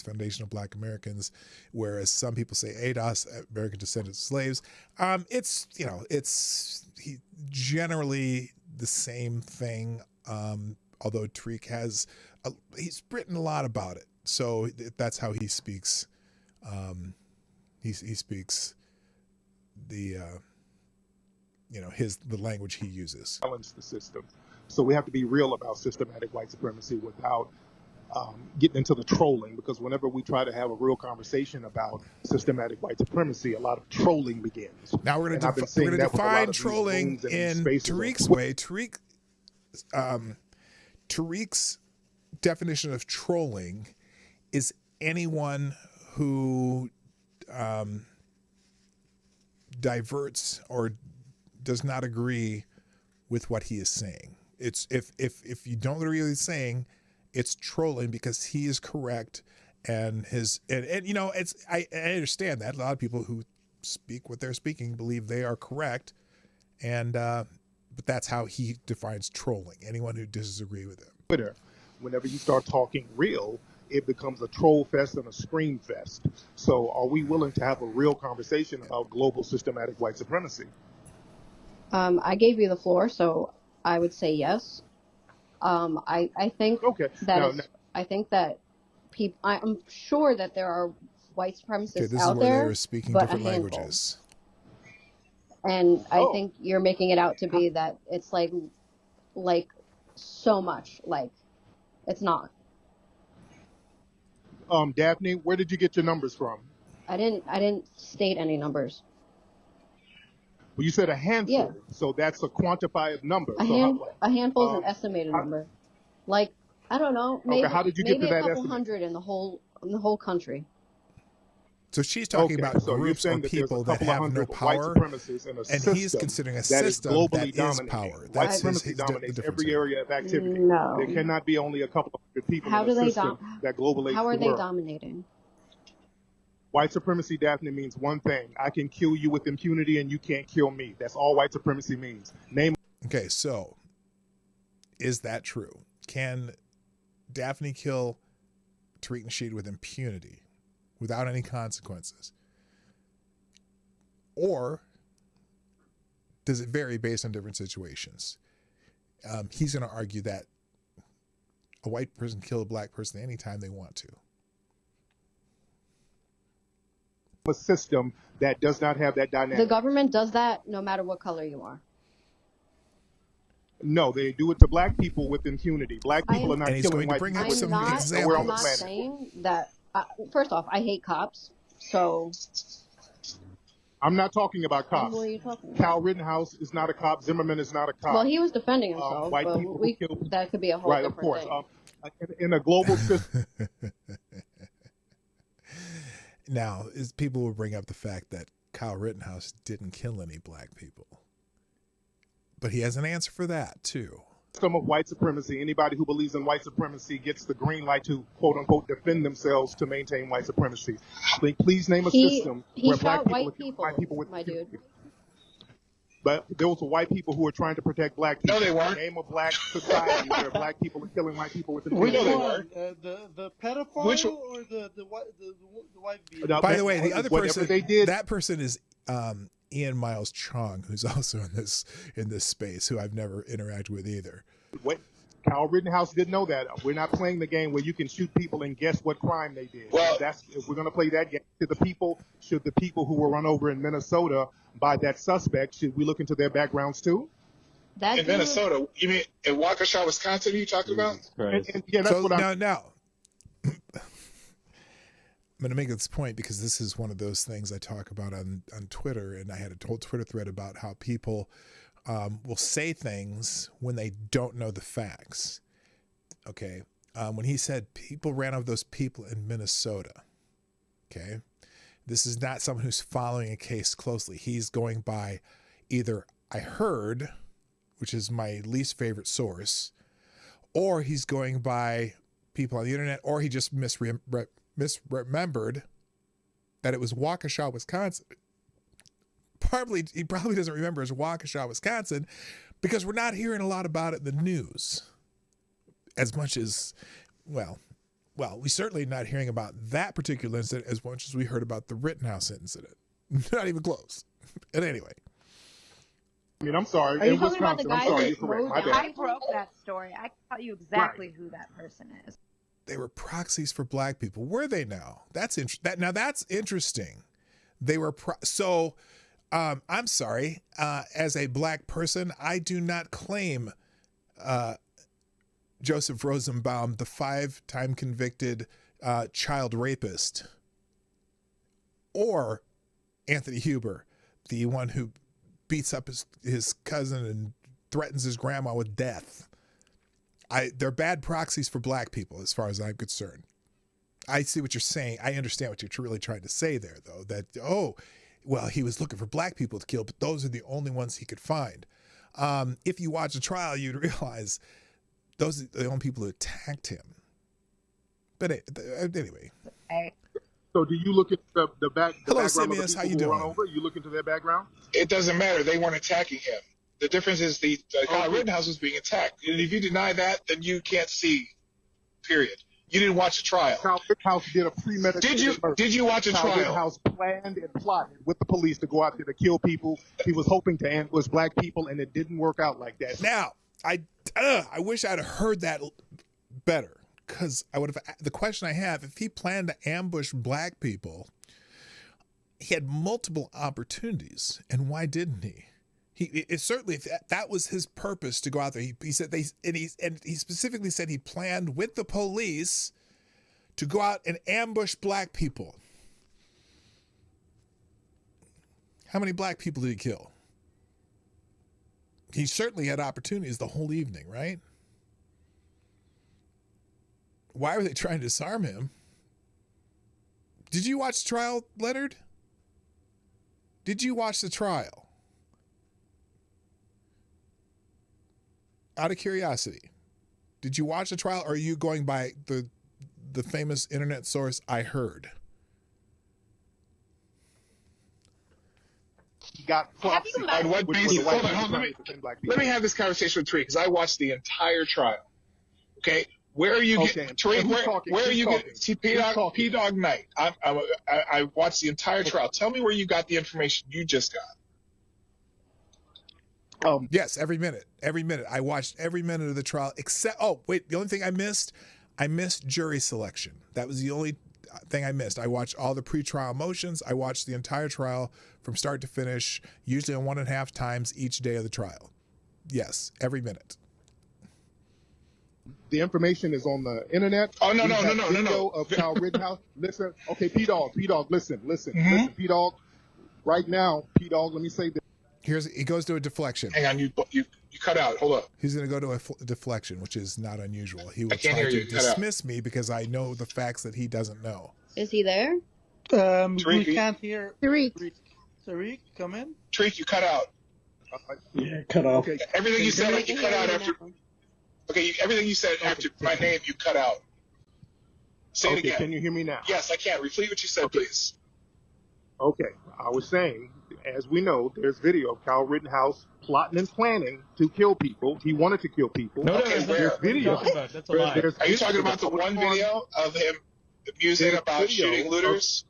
Foundational Black Americans, whereas some people say ADOS, American Descendants of Slaves. It's generally the same thing, although Tariq he's written a lot about it, so that's how he speaks. He speaks the the language he uses. Challenge the system. So we have to be real about systematic white supremacy without getting into the trolling, because whenever we try to have a real conversation about systematic white supremacy, a lot of trolling begins. Now we're going to define trolling in Tariq's way. Tariq's definition of trolling is anyone who diverts or does not agree with what he is saying. It's if you don't agree with what he's saying, it's trolling because he is correct, and I understand that a lot of people who speak what they're speaking believe they are correct, and but that's how he defines trolling. Anyone who disagrees with him. Twitter, whenever you start talking real, it becomes a troll fest and a scream fest. So are we willing to have a real conversation about global systematic white supremacy? I gave you the floor, so I would say yes. I think I think that people. I'm sure that there are white supremacists this out is where there, they were speaking but different languages. And I think you're making it out to be that it's like so much. Like, it's not. Daphne, where did you get your numbers from? I didn't state any numbers. Well, you said a handful, yeah. So that's a quantified number. A handful is an estimated number. Like, I don't know, maybe, how did you get to that a couple estimate? hundred in the whole country. So she's talking about groups or people that have no power, and he's considering a system that is power. White supremacy dominates every area of activity. No. There cannot be only a couple of hundred people in a system that globalates the world. How are they dominating? White supremacy, Daphne, means one thing. I can kill you with impunity and you can't kill me. That's all white supremacy means. Okay, so is that true? Can Daphne kill Tariq Nasheed with impunity, without any consequences? Or does it vary based on different situations? He's going to argue that a white person can kill a black person anytime they want to. A system that does not have that dynamic. The government does that no matter what color you are. No, they do it to black people with impunity. Black people are not killing white people. I'm not saying that. First off, I hate cops, so. I'm not talking about cops. What are you talking about? Kyle Rittenhouse is not a cop. Zimmerman is not a cop. Well, he was defending himself. White but people that could be a whole different thing. Right, of course. In a global system. Now, people will bring up the fact that Kyle Rittenhouse didn't kill any black people. But he has an answer for that, too. System of white supremacy. Anybody who believes in white supremacy gets the green light to, quote unquote, defend themselves to maintain white supremacy. Please name a system where black people with my dude. But those are white people who are trying to protect black people. No, they weren't. Name a black society where black people are killing white people with impunity. impunity. Which one? The pedophile or the white beater? By the way, the other person, that person is Ian Miles Chong, who's also in this space, who I've never interacted with either. What? Kyle Rittenhouse didn't know that. We're not playing the game where you can shoot people and guess what crime they did. Well, if we're going to play that game, should the people who were run over in Minnesota by that suspect, should we look into their backgrounds too? In Minnesota, you mean in Waukesha, Wisconsin? Are you talking about? Yeah, that's what I'm. Now, I'm going to make this point because this is one of those things I talk about on Twitter, and I had a whole Twitter thread about how people will say things when they don't know the facts. Okay. when he said people ran over those people in Minnesota. Okay. This is not someone who's following a case closely. He's going by either I heard, which is my least favorite source, or he's going by people on the internet, or he just misremembered that it was Waukesha, Wisconsin. He probably doesn't remember it's Waukesha, Wisconsin, because we're not hearing a lot about it in the news as much as, well, we certainly not hearing about that particular incident as much as we heard about the Rittenhouse incident. Not even close. And anyway. I mean, I'm sorry. Are you talking about the guy sorry, that correct. My bad. I broke that story. I can tell you exactly who that person is. They were proxies for black people. Were they now? That's interesting. They were I'm sorry. As a black person, I do not claim Joseph Rosenbaum, the 5-time convicted child rapist, or Anthony Huber, the one who beats up his cousin and threatens his grandma with death. They're bad proxies for black people as far as I'm concerned. I see what you're saying. I understand what you're really trying to say there, though, that, he was looking for black people to kill, but those are the only ones he could find. If you watch the trial, you'd realize those are the only people who attacked him. But anyway. So do you look at the background? Hello, of the Simeus. How you doing? Over? You look into their background? It doesn't matter. They weren't attacking him. The difference is the Kyle Rittenhouse was being attacked. And if you deny that, then you can't see, period. You didn't watch the trial. Kyle Rittenhouse did a premeditated murder. Did you watch a trial? Kyle Rittenhouse planned and plotted with the police to go out there to kill people. He was hoping to ambush black people, and it didn't work out like that. Now, I wish I'd heard that better, because the question I have, if he planned to ambush black people, he had multiple opportunities, and why didn't he? Certainly, if that was his purpose to go out there. He said he specifically said he planned with the police to go out and ambush black people. How many black people did he kill? He certainly had opportunities the whole evening, right? Why were they trying to disarm him? Did you watch the trial, Leonard? Did you watch the trial? Out of curiosity, did you watch the trial, or are you going by the famous internet source I heard? He got proxy. On what basis? Hold on. Let me have this conversation with Tariq, because I watched the entire trial. Okay? Where are you getting, Tariq, where are you getting, see, PDawgKnight. I watched the entire trial. Tell me where you got the information you just got. Yes, every minute. I watched every minute of the trial, except, the only thing I missed jury selection. That was the only thing I missed. I watched all the pre-trial motions. I watched the entire trial from start to finish, usually on 1.5 times each day of the trial. Yes, every minute. The information is on the internet. Oh, no. Video of Kyle Rittenhouse. Listen, okay, P-Dawg, listen, listen, P-Dawg. Right now, P-Dawg, let me say this. He goes to a deflection. Hang on, you cut out. Hold up. He's going to go to a deflection, which is not unusual. He will try to dismiss me because I know the facts that he doesn't know. Is he there? We can't hear. Tariq, come in. Tariq, you cut out. Yeah, cut off. Okay. Everything you said, you cut out after. Okay, everything you said after my name, you cut out. Say it again. Can you hear me now? Yes, I can. Repeat what you said, please. Okay, I was saying, as we know, there's video of Kyle Rittenhouse plotting and planning to kill people. He wanted to kill people. There's video. That's a lie. Are you talking about the one video of him musing about shooting looters?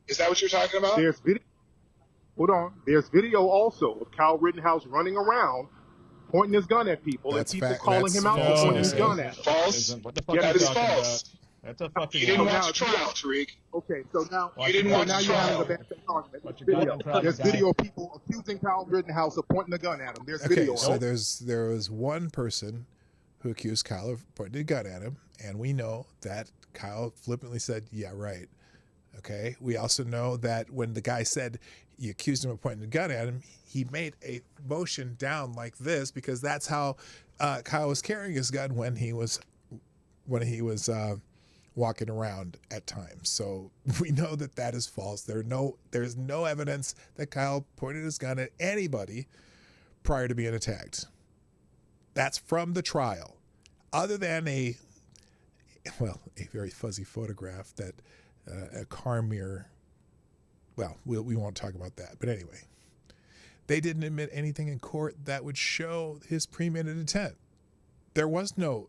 Is that what you're talking about? There's video. Hold on. There's video also of Kyle Rittenhouse running around, pointing his gun at people, and people calling him out for pointing his gun at them. False. That is false. That's a fucking. You didn't watch the trial, Tariq. Okay, so now you didn't watch the trial. There's video of people accusing Kyle Rittenhouse of pointing a gun at him. There's video. So there was one person who accused Kyle of pointing a gun at him, and we know that Kyle flippantly said, "Yeah, right." Okay. We also know that when the guy said he accused him of pointing a gun at him, he made a motion down like this because that's how Kyle was carrying his gun when he was when he was walking around at times. So we know that that is false. There's no evidence that Kyle pointed his gun at anybody prior to being attacked. That's from the trial. Other than a very fuzzy photograph that a car mirror. Well, we won't talk about that. But anyway, they didn't admit anything in court that would show his premeditated intent. There was no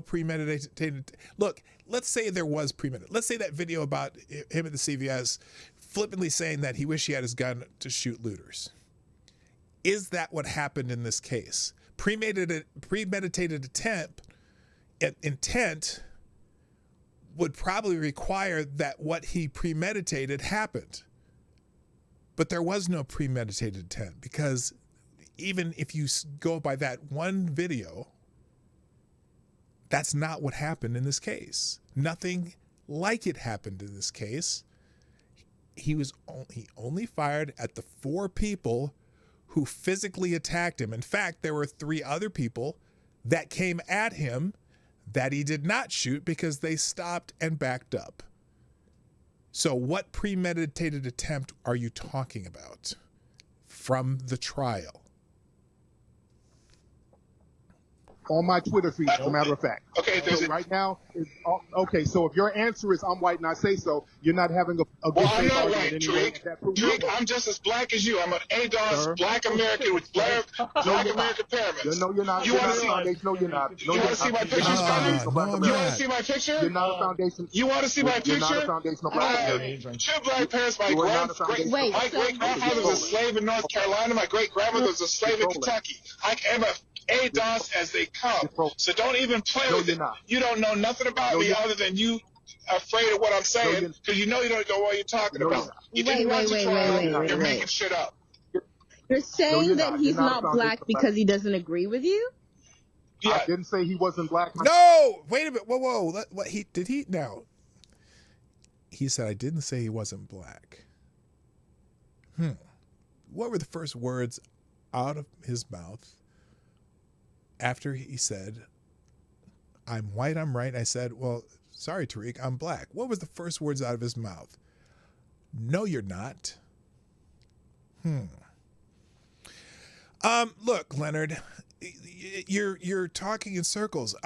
premeditated. Look, let's say there was premeditated. Let's say that video about him at the CVS flippantly saying that he wished he had his gun to shoot looters. Is that what happened in this case? Premeditated intent would probably require that what he premeditated happened. But there was no premeditated intent, because even if you go by that one video, that's not what happened in this case. Nothing like it happened in this case. He only fired at the 4 people who physically attacked him. In fact, there were 3 other people that came at him that he did not shoot because they stopped and backed up. So what premeditated attempt are you talking about from the trial? On my Twitter feed, as a matter of fact. Okay, so right now, okay, so if your answer is I'm white and I say so, you're not having a good I'm not white, anyway. Tariq, I'm just as black as you. I'm an ADOS black American with black American pyramids. No, you're not. You want to see my No, you're not. You want to see my picture, Scotty? You want to see my picture? You're not a foundation. You want to see my picture? You're not a foundational black American. 2 black parents. My great-grandfather was a slave in North Carolina. My great-grandmother was a slave in Kentucky. I am a ADOS as they come. So don't even play with it. You don't know nothing about me other than you afraid of what I'm saying, because you don't know what you're talking about. You didn't watch the trial. You're making shit up. You're saying that he's not black because he doesn't agree with you? Yeah. I didn't say he wasn't black. No! Wait a minute. Whoa. What he now? He said, I didn't say he wasn't black. What were the first words out of his mouth after he said, I'm white, I'm right? I said, well, sorry, Tariq, I'm black. What was the first words out of his mouth? No, you're not. Look, Leonard, you're talking in circles.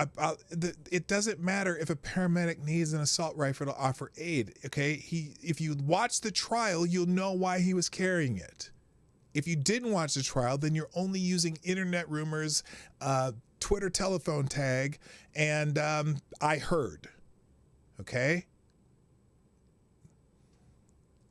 It doesn't matter if a paramedic needs an assault rifle to offer aid, okay? If you watch the trial, you'll know why he was carrying it. If you didn't watch the trial, then you're only using internet rumors, Twitter telephone tag, and I heard. Okay?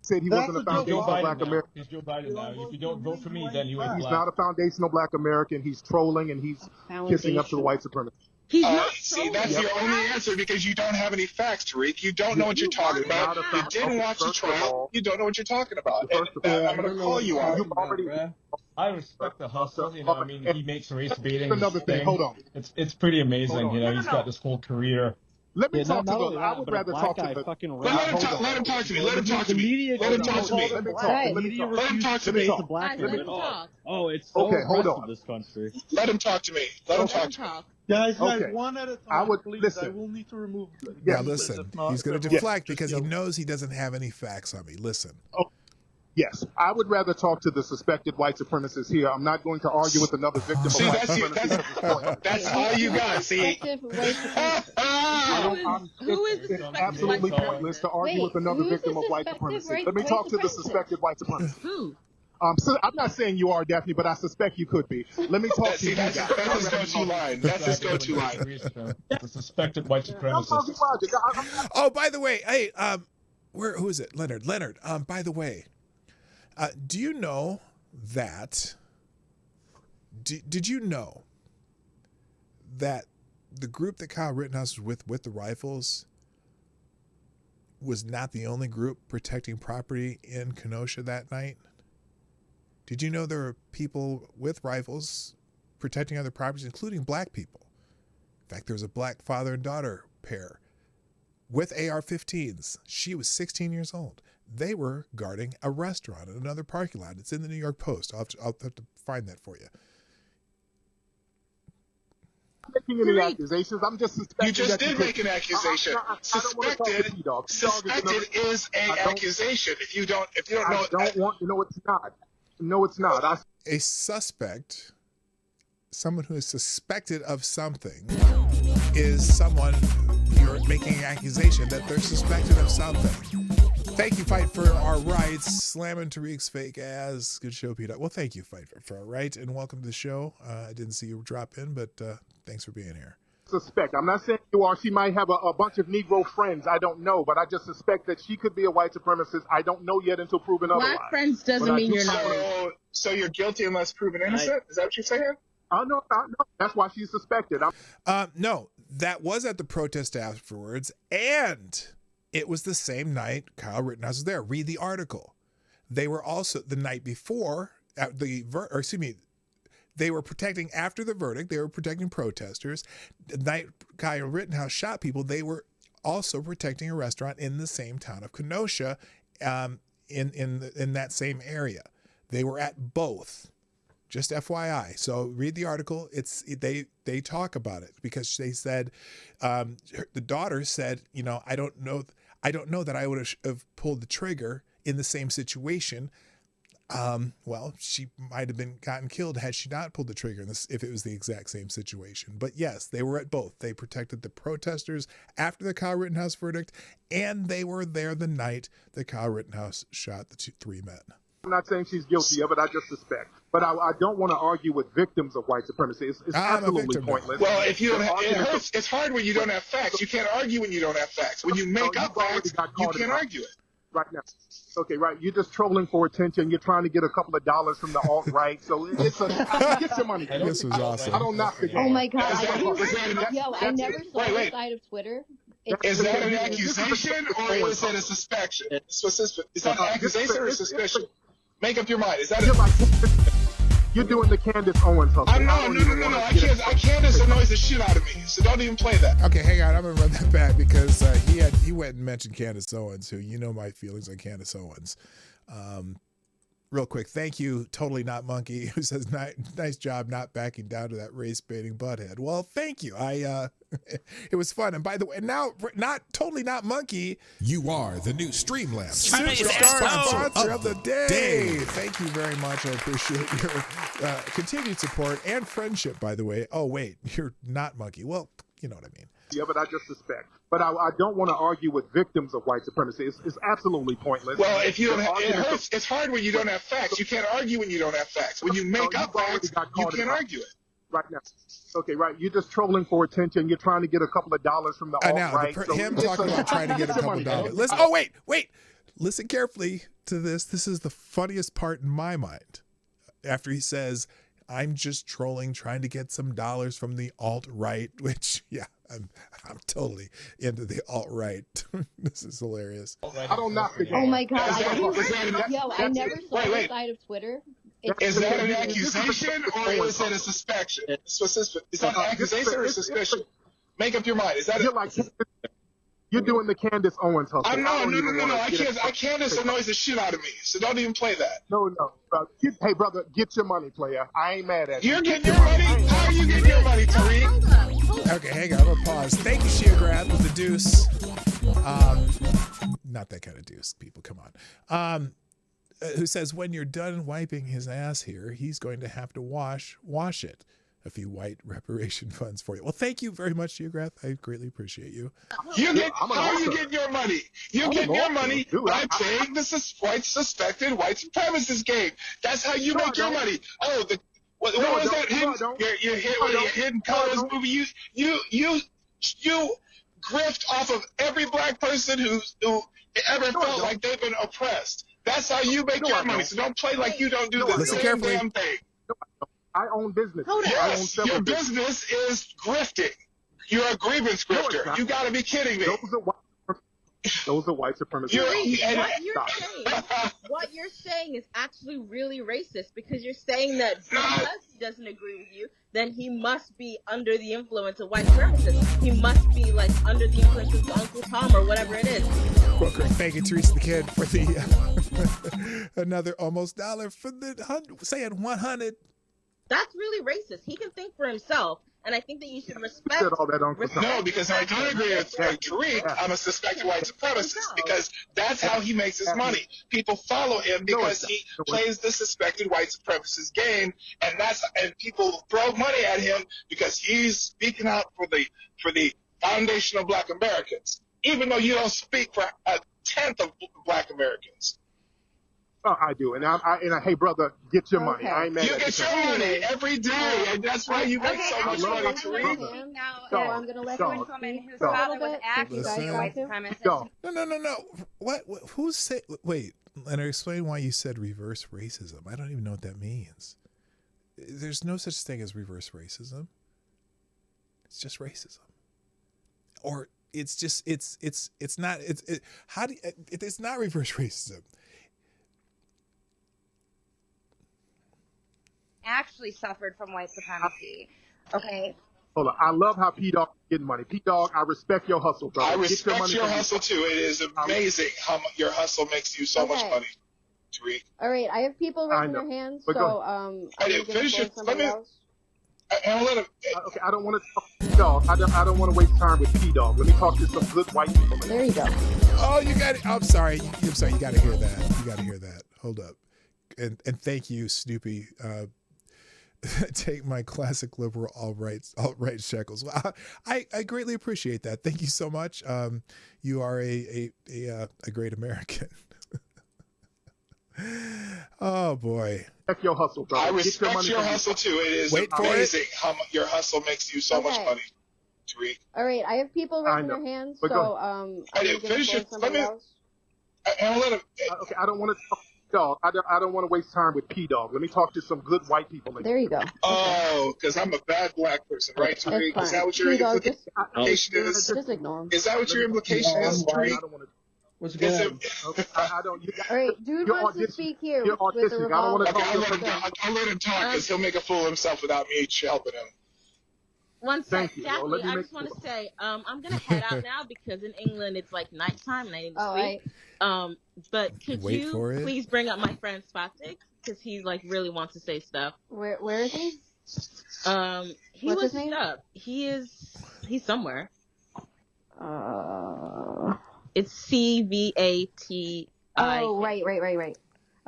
Said he wasn't a foundational black American. He's Joe Biden now. If you don't vote for me, then you ain't black. He's not a foundational black American. He's trolling and he's kissing up to the white supremacists. He's not see, that's your only answer, because you don't have any facts, Tariq. You don't know what you're talking about. You didn't watch the trial. You don't know what you're talking about. And I'm going to call you on it. I respect the hustle. You know, I mean, he makes race baiting. Another thing. Hold on. It's pretty amazing. You know, he's got this whole career. Let me talk to the. I would rather talk to the. Let him talk to me. Let him talk to me. Let him talk to me. Let him talk to me. Oh, it's so okay. Hold on. This country. Let him talk to me. Let him talk to me. Guys, one at a time. I would please. listen. I will need to remove. Yeah, listen. He's going to deflect because he knows he doesn't have any facts on me. Listen. Yes, I would rather talk to the suspected white supremacists here. I'm not going to argue with another victim of white supremacy. That's all you got. See, Who is the it's absolutely pointless to argue with another victim of white supremacy. Let me talk to the suspected white supremacist. Who? So I'm not saying you are, Daphne, but I suspect you could be. Let me talk to you. That's his go-to line. That's his go-to line. The suspected white supremacist. Oh, by the way, hey, who is it? Leonard. By the way, do you know that? Did you know that the group that Kyle Rittenhouse was with the rifles was not the only group protecting property in Kenosha that night? Did you know there were people with rifles protecting other properties, including black people? In fact, there was a black father and daughter pair with AR-15s. She was 16 years old. They were guarding a restaurant in another parking lot. It's in the New York Post. I'll have to find that for you. making any accusations. I'm just suspecting. You just did make an accusation. Suspected is an accusation. If you don't know, No, it's not. No, it's not. A suspect, someone who is suspected of something, is someone you're making an accusation that they're suspected of something. Thank you, Fight for Our Rights. Slamming Tariq's fake ass. Good show, Peter. Well, thank you, Fight for Our Rights, and welcome to the show. I didn't see you drop in, but thanks for being here. Suspect. I'm not saying you are. She might have a bunch of Negro friends. I don't know, but I just suspect that she could be a white supremacist. I don't know yet until proven otherwise. Black friends doesn't mean you're not. So you're guilty unless proven innocent? Is that what you're saying? No. That's why she's suspected. No, that was at the protest afterwards, and it was the same night Kyle Rittenhouse was there. Read the article. They were also the night before they were protecting after the verdict. They were protecting protesters. The night Kyle Rittenhouse shot people, they were also protecting a restaurant in the same town of Kenosha, in that same area. They were at both. Just FYI. So read the article. They talk about it because they said the daughter said, I don't know that I would have pulled the trigger in the same situation. Well, she might have been gotten killed had she not pulled the trigger if it was the exact same situation. But yes, they were at both. They protected the protesters after the Kyle Rittenhouse verdict, and they were there the night that Kyle Rittenhouse shot the three men. I'm not saying she's guilty of it. I just suspect. But I don't want to argue with victims of white supremacy. It's absolutely pointless. Well, if you don't have, it's hard when you don't have facts. You can't argue when you don't have facts. When you make up facts, you can't argue it. Right now. Okay, right. You're just trolling for attention. You're trying to get a couple of dollars from the alt-right. So get your money. This was awesome. I don't knock the game. Oh, my God. I never saw the side of Twitter. Is that an accusation or is it a suspicion? Is that an accusation or a suspicion? Make up your mind. Is that You're doing the Candace Owens hustle. No. I Candace annoys the shit out of me, so don't even play that. Okay, hang on. I'm going to run that back because he went and mentioned Candace Owens, who my feelings on Candace Owens. Real quick, thank you, Totally Not Monkey, who says, nice job not backing down to that race-baiting butthead. Well, thank you. It was fun. And by the way, now, Totally Not Monkey. You are the new Streamlabs Superstar Sponsor of the day. Thank you very much. I appreciate your continued support and friendship, by the way. Oh, wait, you're not Monkey. Well, you know what I mean. Yeah, but I just suspect. But I don't want to argue with victims of white supremacy. It's absolutely pointless. Well, if you don't have, it's hard when you don't have facts. You can't argue when you don't have facts. When you make up facts, you can't argue it. Right now. Okay, right. You're just trolling for attention. You're trying to get a couple of dollars from the alt-right. Him talking about trying to get a couple of dollars. Listen, wait. Listen carefully to this. This is the funniest part in my mind. After he says, I'm just trolling, trying to get some dollars from the alt-right, which, yeah, I'm totally into the alt-right. This is hilarious. I don't knock the game. Oh, my God. I never saw the side of Twitter. Is that an accusation or is it a suspicion? Is that an accusation or a suspicion? Make up your mind. Is that You're doing the Candace Owens hustle. No. Candace annoys the shit out of me, so don't even play that. No. Hey, brother, get your money, player. I ain't mad at you. You're getting your money? How are you getting your money, Tariq? Okay, hang on. I'm going to pause. Thank you, Sheagrath, with the deuce. Not that kind of deuce, people. Come on. Who says, when you're done wiping his ass here, he's going to have to wash it. A few white reparation funds for you. Well, thank you very much, Geograth. I greatly appreciate you. How are you getting your money? You get your money by playing the white suspected white supremacist game. That's how you make your money. Oh, what was that? Your Hidden Colors movie. You grift off of every black person who ever felt like they've been oppressed. That's how you make your money. So don't play like you don't do the same damn thing. I own business. Yes, your business is grifting. You're a grievance grifter. You got to be kidding me. Those are white supremacists. What you're saying is actually really racist because you're saying that because he doesn't agree with you, then he must be under the influence of white supremacists. He must be like under the influence of Uncle Tom or whatever it is. Cochran, thank you, Teresa the Kid, for the another almost $1 for the saying 100. That's really racist. He can think for himself, and I think that you should respect. No, because I don't agree with Tariq. I'm a suspected white supremacist because that's how he makes his money. People follow him because he plays the suspected white supremacist game, and people throw money at him because he's speaking out for the foundation of Black Americans, even though you don't speak for a tenth of Black Americans. Oh, I do, and hey, brother, get your money. I ain't mad you get your money every day, and that's why you make so much money. I'm gonna let you woman whose father was actually white supremacist. No. What? Who said? Wait, Leonard, explain why you said reverse racism. I don't even know what that means. There's no such thing as reverse racism. It's just racism, or it's just it's not it's not reverse racism. Actually suffered from white supremacy. Okay. Hold on. I love how PDawg getting money. PDawg, I respect your hustle, brother. I respect your hustle too. It is amazing how your hustle makes you so much money, Tariq. All right, I have people raising their hands, so I didn't finish it. Let me. Okay, I don't want to talk PDawg. I don't want to waste time with PDawg. Let me talk to some good white people. There you go. Oh, you got it. I'm sorry. You got to hear that. You got to hear that. Hold up. And thank you, Snoopy. Take my classic liberal alt-right shekels. Well, I greatly appreciate that. Thank you so much. You are a great American. Oh boy. Respect your hustle, brother. I respect your hustle too. It is amazing how your hustle makes you so much money, Tariq. All right, I have people raising their hands, so I didn't finish it. Let me. Okay, I don't want to talk PDawg. I don't want to waste time with PDawg. Let me talk to some good white people. There you go. Oh, because I'm a bad Black person, right, Tariq? Is that what your implication is? Just ignore him. Is that what your implication is, Tariq? What's going on? All right, dude wants to speak here with the revolver. I'll let him talk because he'll make a fool of himself without me helping him. One sec, Jackie, I just want to say, I'm going to head out now because in England it's like nighttime and I need to sleep. Right. But could you please bring up my friend Spatic because he like really wants to say stuff. Where is he? He What's was his name? up. He's somewhere. It's CVATI. Oh, right. Okay,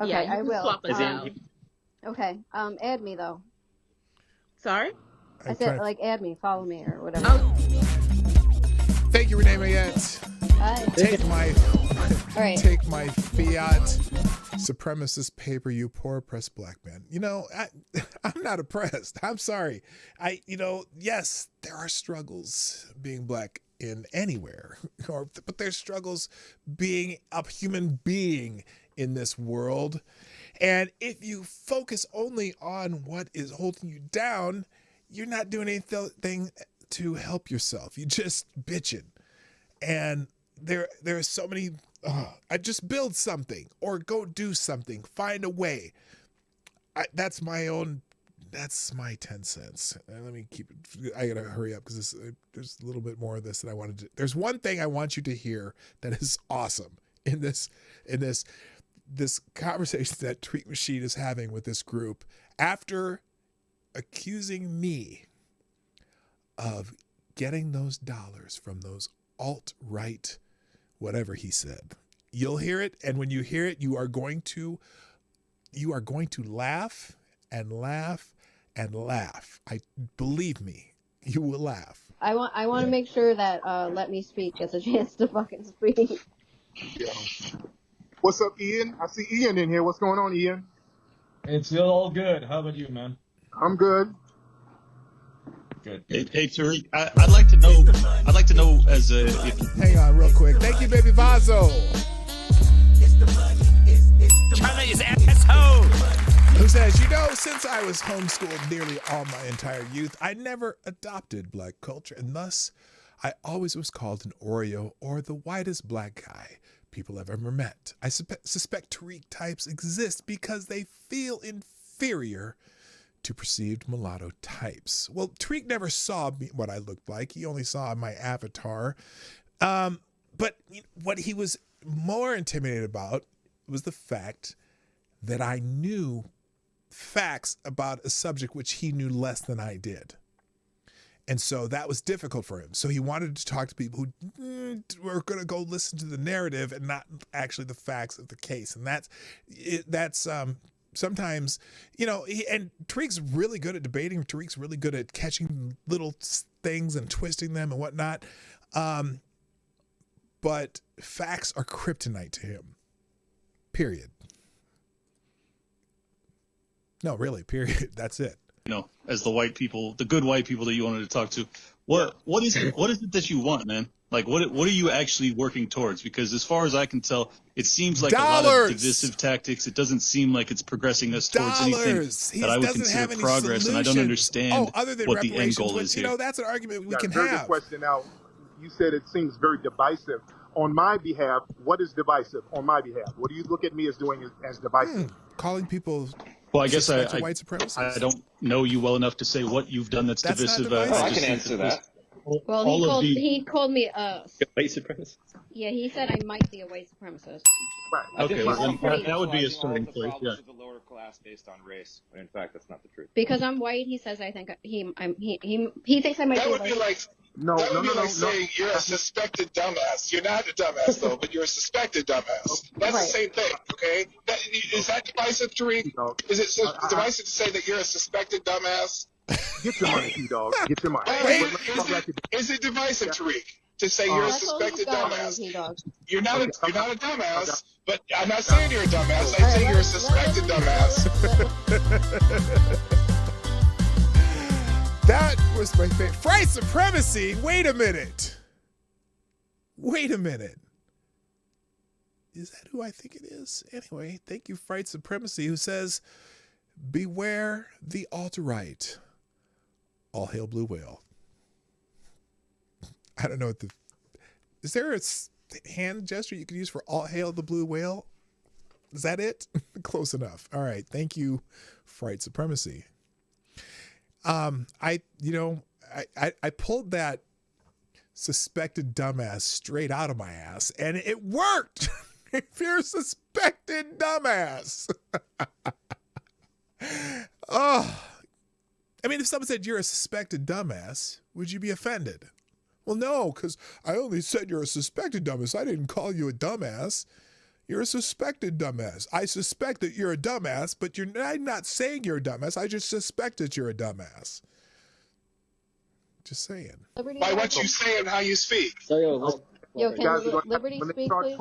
yeah, you I can will. Swap us out. Okay. Add me though. Sorry? I said add me, follow me, or whatever. Oh. Thank you, Renee Mayette. Take my fiat supremacist paper, you poor oppressed Black man. You know, I'm not oppressed. I'm sorry. Yes, there are struggles being Black in anywhere, but there's struggles being a human being in this world. And if you focus only on what is holding you down, you're not doing anything to help yourself. You're just bitching. And there are so many, I just build something or go do something, find a way. That's my 10 cents. And let me keep it, I gotta hurry up because there's a little bit more of this that I wanted to, there's one thing I want you to hear that is awesome in this conversation that Tariq Rashid is having with this group after accusing me of getting those dollars from those alt-right, whatever he said. You'll hear it, and when you hear it, you are going to laugh and laugh and laugh. Believe me, you will laugh. I want to make sure that Let Me Speak gets a chance to fucking speak. Yeah. What's up, Ian? I see Ian in here. What's going on, Ian? It's all good. How about you, man? I'm good. Good. Hey, Tariq, I'd like to know as a. Hang on, real quick. Thank you, baby Vazo. China is asshole. Who says, since I was homeschooled nearly all my entire youth, I never adopted Black culture, and thus I always was called an Oreo or the whitest Black guy people have ever met. I suspect Tariq types exist because they feel inferior to perceived mulatto types. Well, Tariq never saw what I looked like. He only saw my avatar. But what he was more intimidated about was the fact that I knew facts about a subject which he knew less than I did. And so that was difficult for him. So he wanted to talk to people who were going to go listen to the narrative and not actually the facts of the case. And that's sometimes, and Tariq's really good at debating. Tariq's really good at catching little things and twisting them and whatnot. But facts are kryptonite to him. Period. No, really, period. That's it. As the white people, the good white people that you wanted to talk to, what is it that you want, man? Like, what are you actually working towards? Because as far as I can tell, it seems like a lot of divisive tactics. It doesn't seem like it's progressing us towards anything that I would consider progress, and I don't understand what the end goal is here. That's an argument we can very have. Good question. Now, you said it seems very divisive. On my behalf, what is divisive on my behalf? What do you look at me as doing as divisive? Calling people... Well, I guess white supremacists. I don't know you well enough to say what you've done that's divisive. I can answer that. Well, he called me white supremacist. Yeah, he said I might be a white supremacist. Right. Okay, well, that would be a starting place. Yeah. The lower class based on race, when in fact that's not the truth. Because I'm white, he says I think he thinks I might That be would white. be like that would be like saying you're a suspected dumbass. You're not a dumbass though, but you're a suspected dumbass. That's the same thing, okay? Is that divisive, Tariq? Is it divisive to say that you're a suspected dumbass? Get your money, P-Dawg. Get your money. Is it divisive, Tariq, to say you're a suspected dumbass? You're not a dumbass, but I'm not saying you're a dumbass. I say you're a suspected dumbass. That was my favorite. White supremacy. Wait a minute. Is that who I think it is? Anyway, thank you, White Supremacy, who says, beware the alt-right. All hail Blue Whale. I don't know what is there a hand gesture you could use for all hail the Blue Whale? Is that it? Close enough. All right. Thank you, White Supremacy. I pulled that suspected dumbass straight out of my ass, and it worked. If you're a suspected dumbass. Oh, I mean, if someone said you're a suspected dumbass, would you be offended? Well, no, because I only said you're a suspected dumbass. I didn't call you a dumbass. You're a suspected dumbass. I suspect that you're a dumbass, but I'm not saying you're a dumbass. I just suspect that you're a dumbass. Just saying. By what you say and how you speak. Yo, can Liberty speak, please?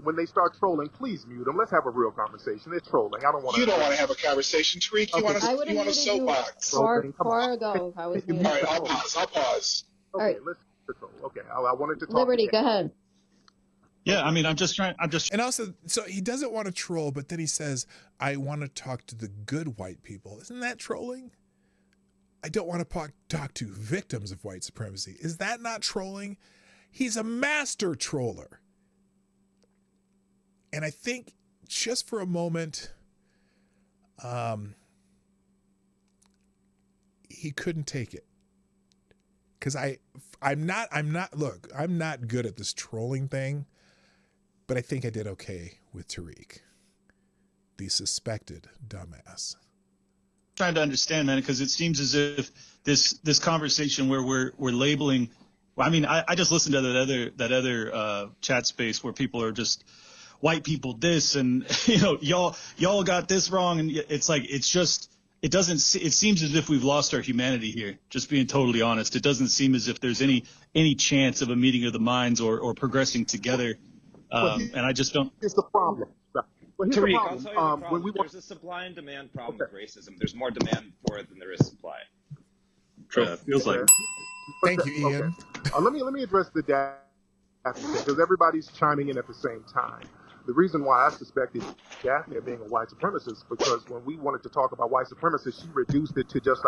When they start trolling, please mute them. Let's have a real conversation. They're trolling. I don't want to. You don't want to have a conversation, Tariq. You want a soapbox. Far ago, if I was muted. All right, I'll pause. Okay, right. let's troll. Okay, I wanted to talk. Liberty, go ahead. Yeah, I mean, and also, so he doesn't want to troll, but then he says, I want to talk to the good white people. Isn't that trolling? I don't want to talk to victims of white supremacy. Is that not trolling? He's a master troller. And I think just for a moment, he couldn't take it. Because I'm not good at this trolling thing, but I think I did okay with Tariq, the suspected dumbass. Trying to understand, man, because it seems as if this conversation where we're labeling. Well, I mean, I just listened to that other chat space where people are just white people this and y'all got this wrong, and it's like it seems as if we've lost our humanity here. Just being totally honest, it doesn't seem as if there's any chance of a meeting of the minds or progressing together. And I just don't. It's the problem. Well, Tariq, I'll tell you the problem. There's a supply and demand problem with racism. There's more demand for it than there is supply. True. Feels like. Thank you, Ian. Okay. Let me address the data because everybody's chiming in at the same time. The reason why I suspected Daphne of being a white supremacist because when we wanted to talk about white supremacists, she reduced it to just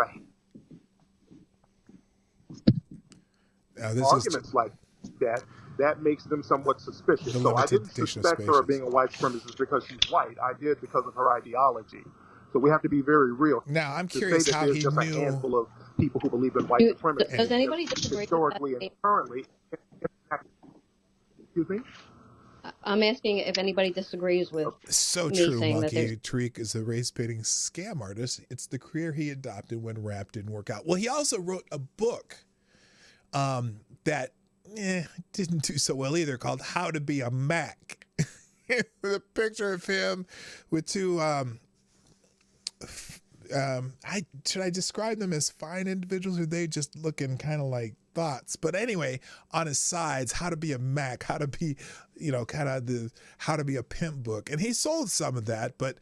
arguments like that. That makes them somewhat suspicious. So I didn't suspect her of being a white supremacist because she's white. I did because of her ideology. So we have to be very real. Now, I'm curious how he just knew. A handful of people who believe in white supremacy. Does anybody disagree historically and currently? Excuse me? I'm asking if anybody disagrees with So me true, saying that Monkey. there's... Tariq is a race-baiting scam artist. It's the career he adopted when rap didn't work out. Well, he also wrote a book that didn't do so well either, called How to Be a Mac. With a picture of him with two should I describe them as fine individuals, or are they just looking kind of like thoughts? But anyway, on his sides, How to Be a Mac, how to be, kind of the How to Be a Pimp book. And he sold some of that, but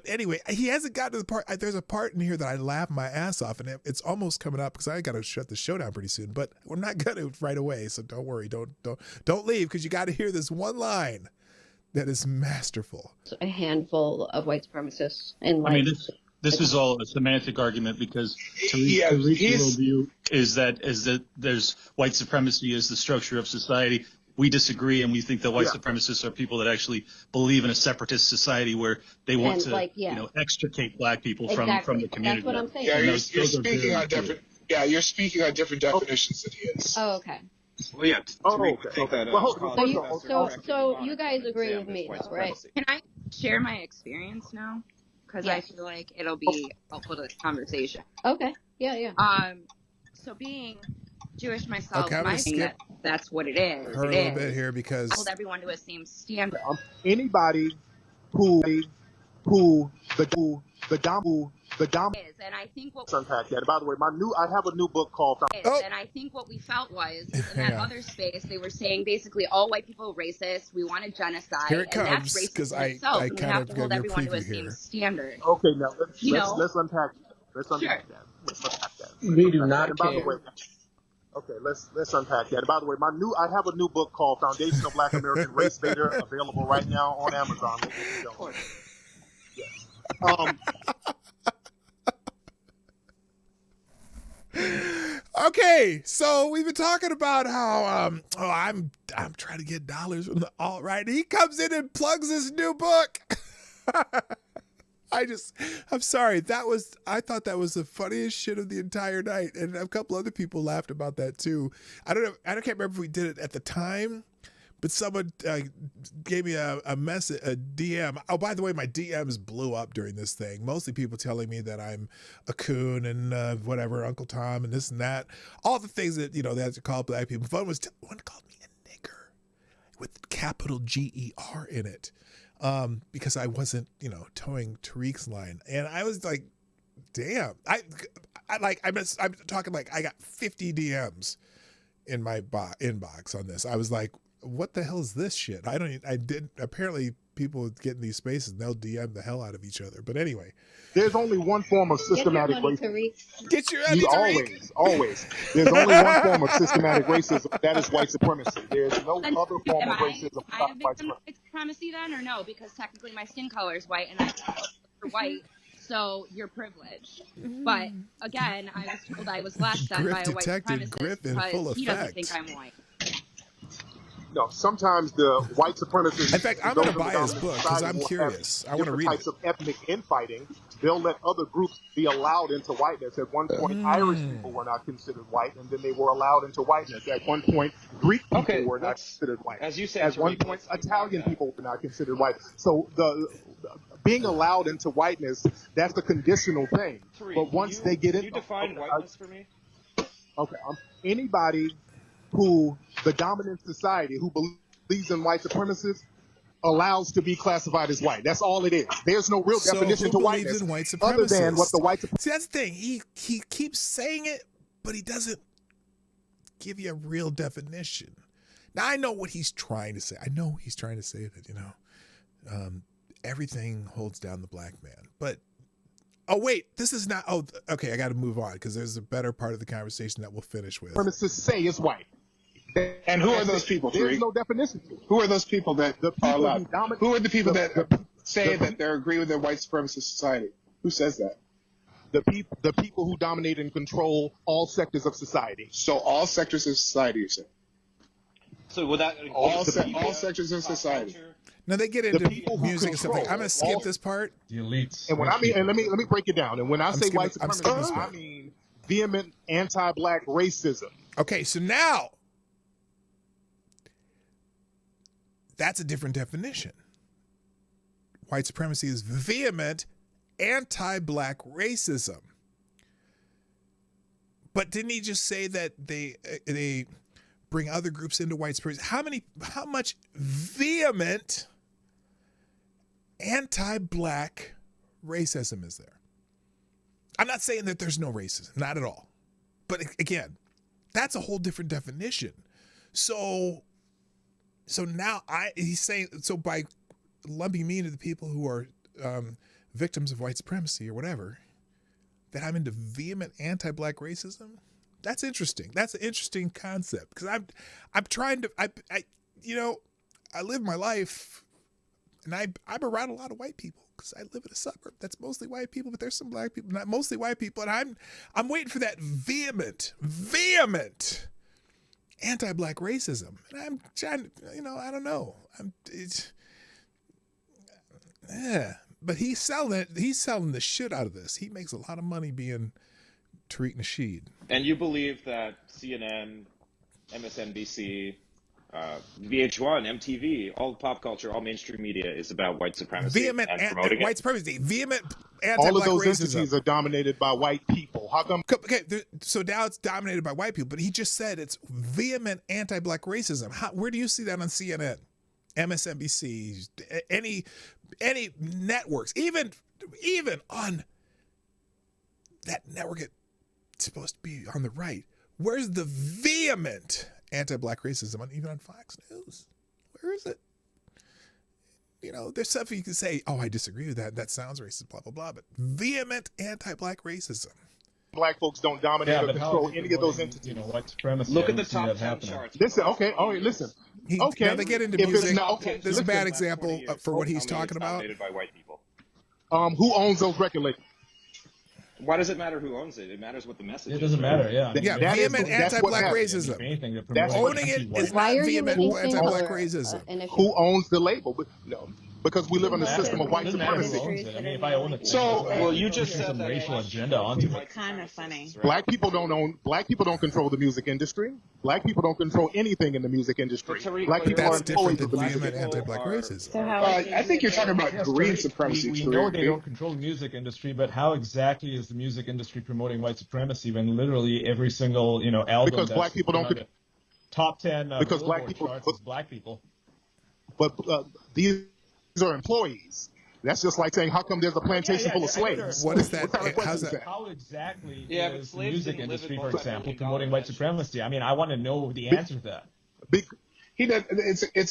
anyway, he hasn't gotten to the part. There's a part in here that I laugh my ass off, and it's almost coming up because I got to shut the show down pretty soon. But we're not going to right away, so don't worry, don't leave, because you got to hear this one line that is masterful. A handful of white supremacists in I mean, this is all a semantic argument, because Tariq's view is that there's white supremacy is the structure of society. We disagree, and we think that white supremacists are people that actually believe in a separatist society where they want to extricate black people from the community. That's what I'm saying. Yeah, you're speaking on different. Yeah, you're speaking on different definitions than he is. Oh, okay. Well, yeah. So you guys agree with me, though, right? Can I share my experience now? Because I feel like it'll be helpful to the conversation. Okay. Yeah. So being Jewish myself, okay, my thing that's what it is. Heard a little bit here because hold everyone to a same standard. Anybody who the dom is, and I think what unpack that. By the way, I have a new book called and I think what we felt was in that other space they were saying basically all white people are racist. We want a genocide. Here it comes, because I kind of have to hold everyone to a same standard. Okay, now let's unpack that. Let's unpack that. We do not by care. The way, okay, let's unpack that. By the way, I have a new book called Foundational Black American Race Baiter, available right now on Amazon. Yes. Okay, so we've been talking about how I'm trying to get dollars from the alt-right. He comes in and plugs his new book. I'm sorry. I thought that was the funniest shit of the entire night, and a couple other people laughed about that too. I can't remember if we did it at the time, but someone gave me a message, a DM. Oh, by the way, my DMs blew up during this thing. Mostly people telling me that I'm a coon and whatever, Uncle Tom and this and that. All the things that, they have to call black people. One called me a nigger with capital GER in it because I wasn't, towing Tariq's line. And I was like, damn. I'm talking like I got 50 DMs in my inbox on this. I was like, what the hell is this shit? Apparently people get in these spaces and they'll DM the hell out of each other. But anyway. There's only one form of systematic racism. Get your money, Tariq. Always. There's only one form of systematic racism. That is white supremacy. There's no other form of racism. Am I a victim of white supremacy then, or no? Because technically my skin color is white and I'm white. So you're privileged. But again, I was told I was laughed at by a white supremacist because he doesn't think I'm white. No, sometimes the white supremacists. In fact, I'm going to buy his book because I'm curious. I want to read types of ethnic infighting. They'll let other groups be allowed into whiteness. At one point, Irish people were not considered white, and then they were allowed into whiteness. At one point, Greek people were not considered white. As you said, at one point, Italian people were not considered white. So the being allowed into whiteness, that's a conditional thing. But once they get in, you define whiteness for me. Okay, anybody who the dominant society who believes in white supremacists allows to be classified as white. That's all it is. There's no real definition to whiteness other than what the white supremacists. See, that's the thing. He keeps saying it, but he doesn't give you a real definition. Now, I know what he's trying to say. I know he's trying to say that, everything holds down the black man. But, oh, wait, this is not, okay, I got to move on because there's a better part of the conversation that we'll finish with. Supremacists say is white. And who are those people? There's no definition to it. Who are those people that are allowed? Who are the people that say that they agree with their white supremacist society? Who says that? The people who dominate and control all sectors of society. So all sectors of society, you say? So would that all sectors of society? Now they get into music and stuff like. I'm going to skip this part. The elites. And when let me break it down. And when I say white supremacy, I mean vehement anti-black racism. Okay, so now That's a different definition. White supremacy is vehement anti-black racism. But didn't he just say that they bring other groups into white supremacy? How much vehement anti-black racism is there? I'm not saying that there's no racism, not at all. But again, that's a whole different definition. So now he's saying, so by lumping me into the people who are victims of white supremacy or whatever, that I'm into vehement anti-black racism. That's interesting. That's an interesting concept, because I'm trying to I live my life, and I'm around a lot of white people because I live in a suburb that's mostly white people, but there's some black people, not mostly white people, and I'm waiting for that vehement anti-black racism, and I'm trying to, I don't know. But he's selling the shit out of this. He makes a lot of money being Tariq Nasheed. And you believe that CNN, MSNBC, VH1, MTV, all pop culture, all mainstream media is about white supremacy Vehement and promoting white supremacy. Vehement anti-black all of those racism. entities are dominated by white people. How come? Okay, so now it's dominated by white people, but he just said it's vehement anti-black racism. Where do you see that on CNN, MSNBC, any networks, even on that network it's supposed to be on the right? Where's the vehement anti-black racism even on Fox News? Where is it? There's stuff you can say, oh, I disagree with that. That sounds racist, blah, blah, blah. But vehement anti-black racism. Black folks don't dominate or control any of those entities. White supremacy. Look at the top 10 charts. Listen, okay, all right, listen. Okay. Now they get into music. This is a bad example for what he's talking about. Dominated by white people. Who owns those record labels? Why does it matter who owns it? It matters what the message is. It doesn't matter, yeah. Vehement anti-black racism. Owning it is not vehement anti-black racism. Who owns the label? No, because we live in a system of white supremacy. If I own it, well, you just said some that racial agenda onto it. Kind of funny. Black people don't control the music industry. Black people don't control anything in the music industry. Black people are employees of the vehement anti-black racism. I think you're talking about green supremacy. We know they don't control the music industry, but how exactly is the music industry promoting white supremacy when literally every single album because black people don't top 10 because black people charts is black people. But these are employees. That's just like saying, how come there's a plantation full of slaves? What is that? How exactly is the music industry, for example, promoting white supremacy? I mean, I want to know the answer to that.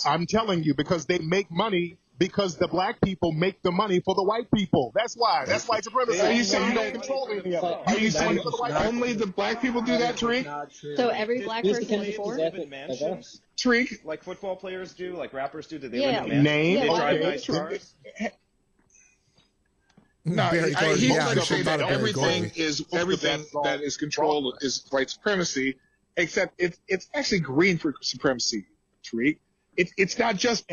I'm telling you, because they make money. Because the black people make the money for the white people. That's why. That's white supremacy. Are you saying you don't control any of it? Are you saying only the black people do that, Tariq? So every black person is poor? Tariq? Like football players do, like rappers do? Do they live in mansions? Name. Do they drive nice cars? No, he's trying to say that everything that is controlled is white supremacy, except it's actually green supremacy, Tariq. It's not just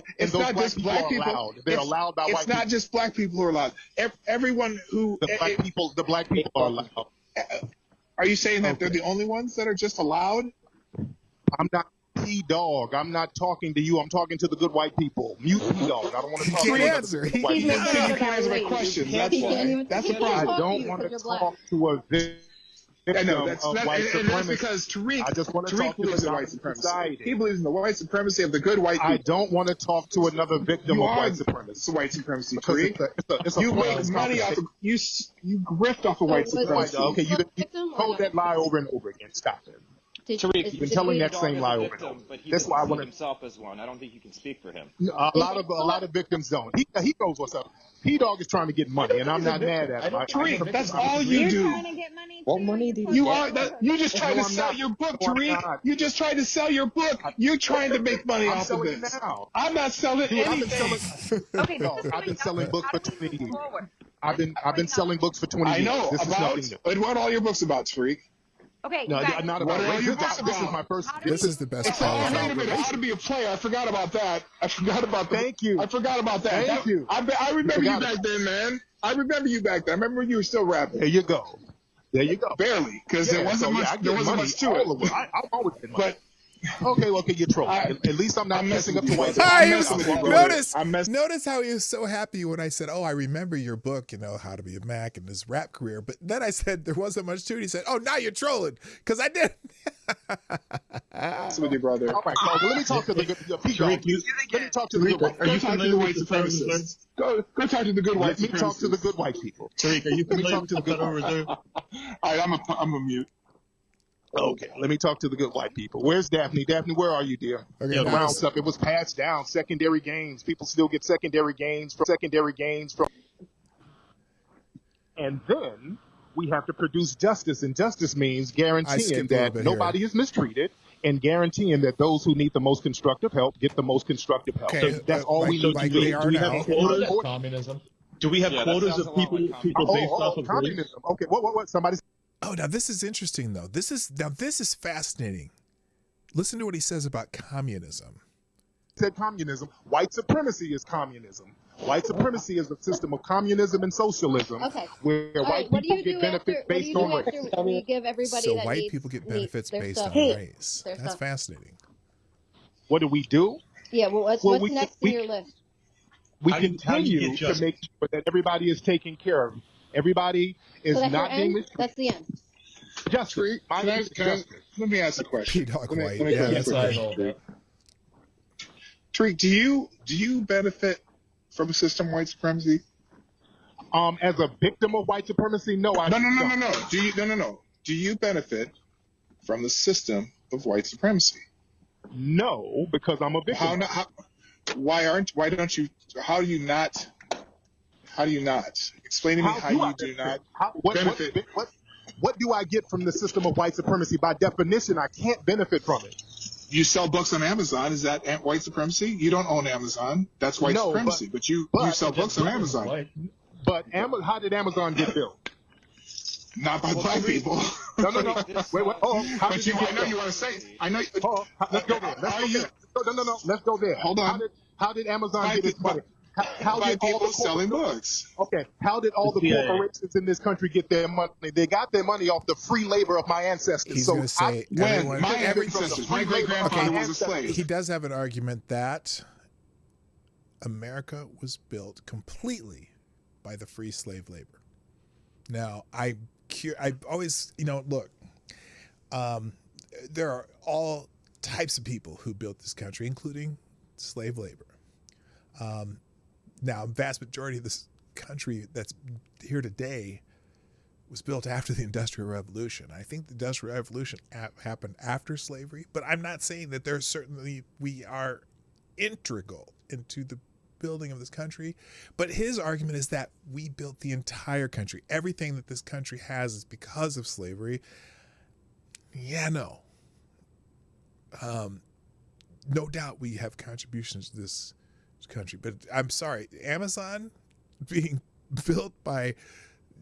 black people. They're allowed by white people. It's not just black people who are allowed. Everyone who the black people are allowed. Are you saying that they're the only ones that are just allowed? I'm not P-Dawg. I'm not talking to you. I'm talking to the good white people. Mute P-Dawg. I don't want to talk to you. You can't answer my question. That's why. That's the problem. I don't want to talk to a victim. I know that's because Tariq believes in white supremacy. He believes in the white supremacy of the good white people. I don't want to talk to another victim of white supremacy. It's white supremacy, Tariq. You make money off of you grift off of white supremacy. Okay, you told that lie over and over again. Stop it. Tariq, you've been telling that same lie over and over. That's why I want himself as one. I don't think you can speak for him. A lot of victims don't. He knows what's up. P-Dawg is trying to get money, and I'm not mad at him. Tariq, that's all you do. Trying to get money what money do you are? You just tried to sell your book, Tariq. You just tried to sell your book. You're trying to make money off of this. I'm not selling anything. Okay, I've been selling books for 20 years. I've been selling books for 20 years. I know about. What are all your books about, Tariq? Okay, no, not about racism. This is my first. This is the best. Wait a minute. How to be a player? I forgot about that. Thank you. I forgot about that. Thank you. I remember you back then, man. I remember you back then. I remember when you were still rapping. There you go. Barely, because there wasn't much. There wasn't much to it. I'm always been money. Okay, you're trolling. At least I'm not messing up the white. Notice how he was so happy when I said, "Oh, I remember your book, How to Be a Mac and his rap career." But then I said there wasn't much to it. He said, "Oh, now you're trolling because I did." That's with your brother. All right, well, let me talk to the good. Let me talk to the good. Are you familiar with white supremacists? Go talk to the good white supremacists. Let me talk to the good white people. Tariq, are you familiar with the Federal Reserve? All right, I'm a mute. Okay, let me talk to the good white people. Where's Daphne? Daphne, where are you, dear? Okay, rounds up. It was passed down. Secondary gains. People still get secondary gains from. And then we have to produce justice, and justice means guaranteeing that nobody is mistreated and guaranteeing that those who need the most constructive help get the most constructive help. Okay, So that's all we need to do. Do we have quotas? Communism. Do we have quotas of people based off of communism? Okay, what? Somebody. Oh, now this is interesting though. This is fascinating. Listen to what he says about communism. He said communism. White supremacy is communism. White supremacy is a system of communism and socialism, where white people get benefits based on race. We give everybody so white people get benefits based on race. That's fascinating. What do we do? Yeah. Well, what's next on your list? We continue to make sure that everybody is taken care of. Everybody is not being mistreated. That's the end. Justice. Let me ask a question. PDawgKnight. Tariq, do you benefit from a system of white supremacy? As a victim of white supremacy, no. No. Do you benefit from the system of white supremacy? No, because I'm a victim. How do you not? Explain to me how you do not benefit. What do I get from the system of white supremacy? By definition, I can't benefit from it. You sell books on Amazon. Is that white supremacy? You don't own Amazon. That's white supremacy. But you sell books on Amazon. But how did Amazon get built? Not by black people. No. Wait. Oh, I know you want to say. I know. Let's go there. No. Let's go there. Hold on. How did Amazon get its money? How did all the selling books? Okay. How did all the corporations in this country get their money? They got their money off the free labor of my ancestors. He's going to say my ancestors. My great grandfather was a slave. He does have an argument that America was built completely by the free slave labor. Now, I always, look, there are all types of people who built this country, including slave labor. Now, vast majority of this country that's here today was built after the Industrial Revolution. I think the Industrial Revolution happened after slavery, but I'm not saying that we are integral into the building of this country. But his argument is that we built the entire country. Everything that this country has is because of slavery. Yeah, no. No doubt we have contributions to this country, but I'm sorry, Amazon being built by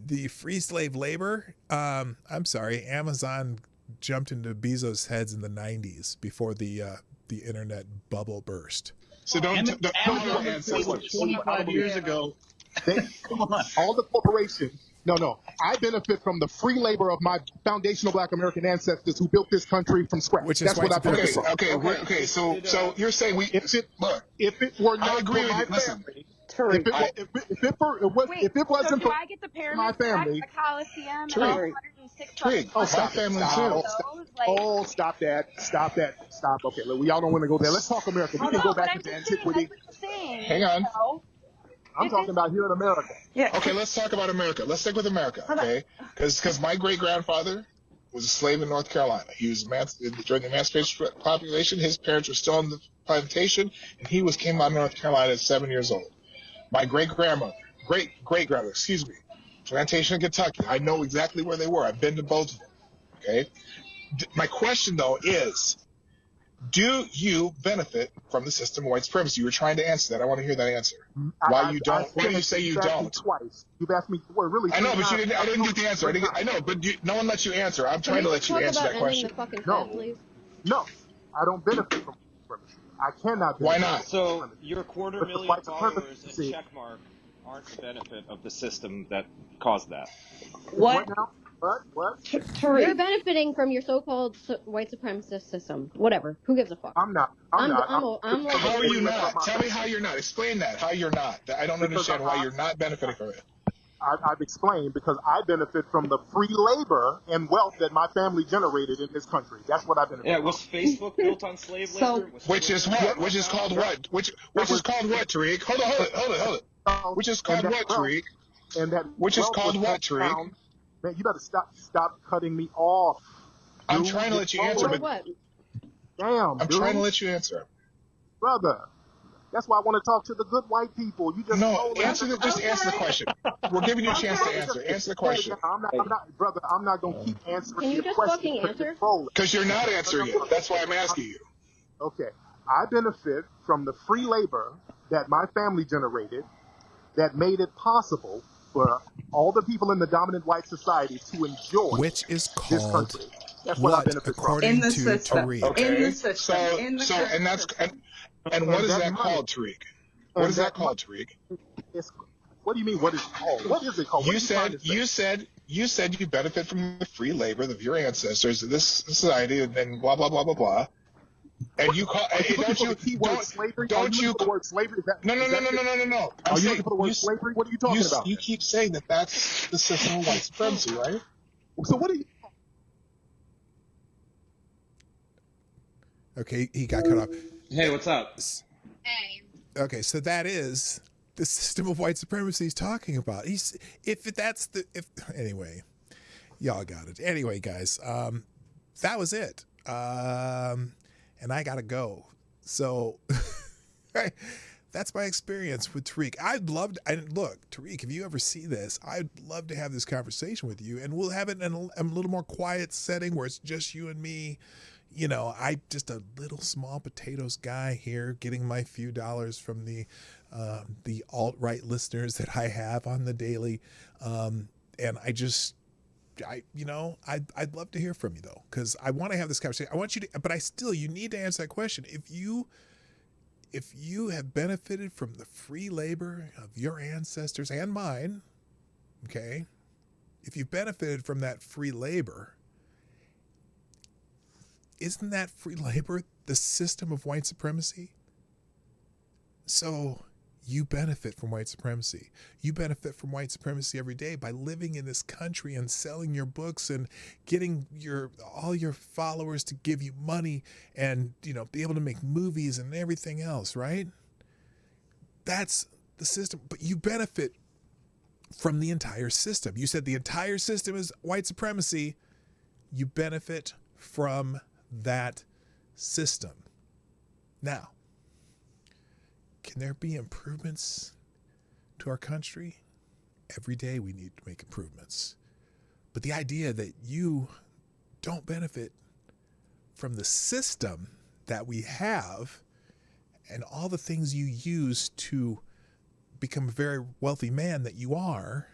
the free slave labor. I'm sorry, Amazon jumped into Bezos' heads in the 90s before the internet bubble burst. So don't 25 years ago. All the corporations. No. I benefit from the free labor of my foundational Black American ancestors who built this country from scratch. Which is That's what I benefit from. Okay. So you're saying if it were not for my family. If it wasn't for I get the my family, the Coliseum, and my family too. Stop that. Okay, look, y'all don't want to go there. Let's talk America. We can go back into antiquity. Hang on. I'm talking about here in America. Yeah. Okay, let's talk about America. Let's stick with America, okay? Because my great-grandfather was a slave in North Carolina. He was during the emancipation population. His parents were still on the plantation, and he came out of North Carolina at 7 years old. My great-grandmother, plantation in Kentucky. I know exactly where they were. I've been to both of them, okay? My question, though, is, do you benefit from the system of white supremacy? You were trying to answer that. I want to hear that answer. Why you don't? Why do you say you don't? Twice. You've asked me really. I know, but you didn't. I didn't get the answer. I know, but no one lets you answer. I'm trying to let you answer that question. No, I don't benefit from supremacy. I cannot. Why not? So your $250,000 and checkmark aren't the benefit of the system that caused that. What? What? You're benefiting from your so-called white supremacist system. Whatever. Who gives a fuck? I'm not. I'm like, how are you not? Tell me how you're not. Explain that. How you're not. I don't understand why you're not benefiting from it. I've explained because I benefit from the free labor and wealth that my family generated in this country. That's what I benefit from. Yeah, was Facebook built on slave labor? Which is what? Which is called what? Which is called what, Tariq? Hold it. Which is called what, Tariq? Which is called what, Tariq? Man, you better stop cutting me off. I'm trying to let you answer, but what? Damn, I'm trying to let you answer, brother. That's why I want to talk to the good white people. You just answer the question. We're giving you a chance to answer. Answer the question. I'm not, brother. I'm not going to keep answering your question. Can you just fucking answer? Because you're not answering it. That's why I'm asking you. Okay, I benefit from the free labor that my family generated, that made it possible for all the people in the dominant white society to enjoy this country. That's what I benefit from. In the system. Okay. In the system. And what is that called, Tariq? What is that called, Tariq? What do you mean? What is it called? What is it called? You said you benefit from the free labor of your ancestors in this society, and blah blah blah blah blah. And you call don't you the word slavery? No. Are you looking for the word slavery? What are you talking about? You keep saying that that's the system of white supremacy, right? So what are you? Okay, he got cut off. Hey, what's up? Hey. Okay, so that is the system of white supremacy he's talking about. Anyway, y'all got it. Anyway, guys, that was it. And I gotta go. So that's my experience with Tariq. Look, Tariq, if you ever see this, I'd love to have this conversation with you, and we'll have it in a little more quiet setting where it's just you and me. You know, I just a little small potatoes guy here, getting my few dollars from the alt-right listeners that I have on the daily, and I'd love to hear from you though, because I want to have this conversation. I want you to, but you need to answer that question. If you have benefited from the free labor of your ancestors and mine, okay, if you've benefited from that free labor, isn't that free labor the system of white supremacy? So you benefit from white supremacy. You benefit from white supremacy every day by living in this country and selling your books and getting all your followers to give you money and, be able to make movies and everything else, right? That's the system. But you benefit from the entire system. You said the entire system is white supremacy. You benefit from that system. Now, can there be improvements to our country? Every day we need to make improvements. But the idea that you don't benefit from the system that we have and all the things you use to become a very wealthy man that you are,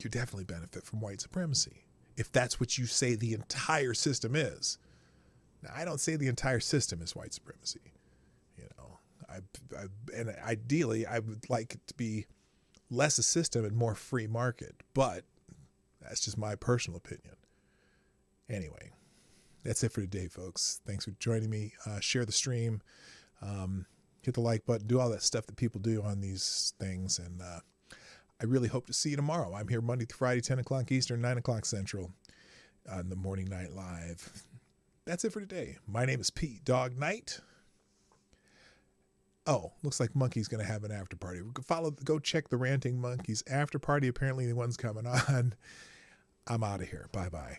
you definitely benefit from white supremacy. If that's what you say the entire system is. Now, I don't say the entire system is white supremacy. And ideally, I would like it to be less a system and more free market, but that's just my personal opinion. Anyway, that's it for today, folks. Thanks for joining me. Share the stream, hit the like button, do all that stuff that people do on these things, and I really hope to see you tomorrow. I'm here Monday through Friday, 10 o'clock Eastern, 9 o'clock Central on the Morning Night Live. That's it for today. My name is Dawg Knight. Oh, looks like Monkey's going to have an after party. Go check the Ranting Monkeys after party. Apparently the one's coming on. I'm out of here. Bye-bye.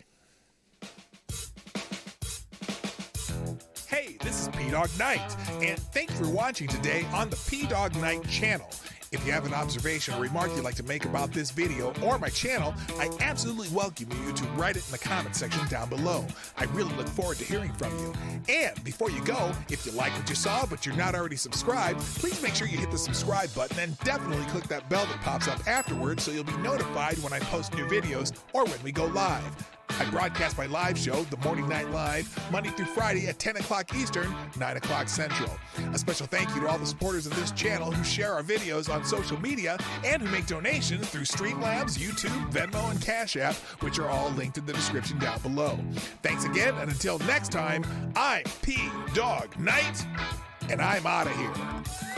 Hey, this is Dawg Knight, and thanks for watching today on the PDawgKnight channel. If you have an observation or remark you'd like to make about this video or my channel, I absolutely welcome you to write it in the comment section down below. I really look forward to hearing from you. And before you go, if you like what you saw but you're not already subscribed, please make sure you hit the subscribe button and definitely click that bell that pops up afterwards so you'll be notified when I post new videos or when we go live. I broadcast my live show, The Morning Night Live, Monday through Friday at 10 o'clock Eastern, 9 o'clock Central. A special thank you to all the supporters of this channel who share our videos on social media and who make donations through Streamlabs, YouTube, Venmo, and Cashapp, which are all linked in the description down below. Thanks again, and until next time, I'm PDawgKnight, and I'm out of here.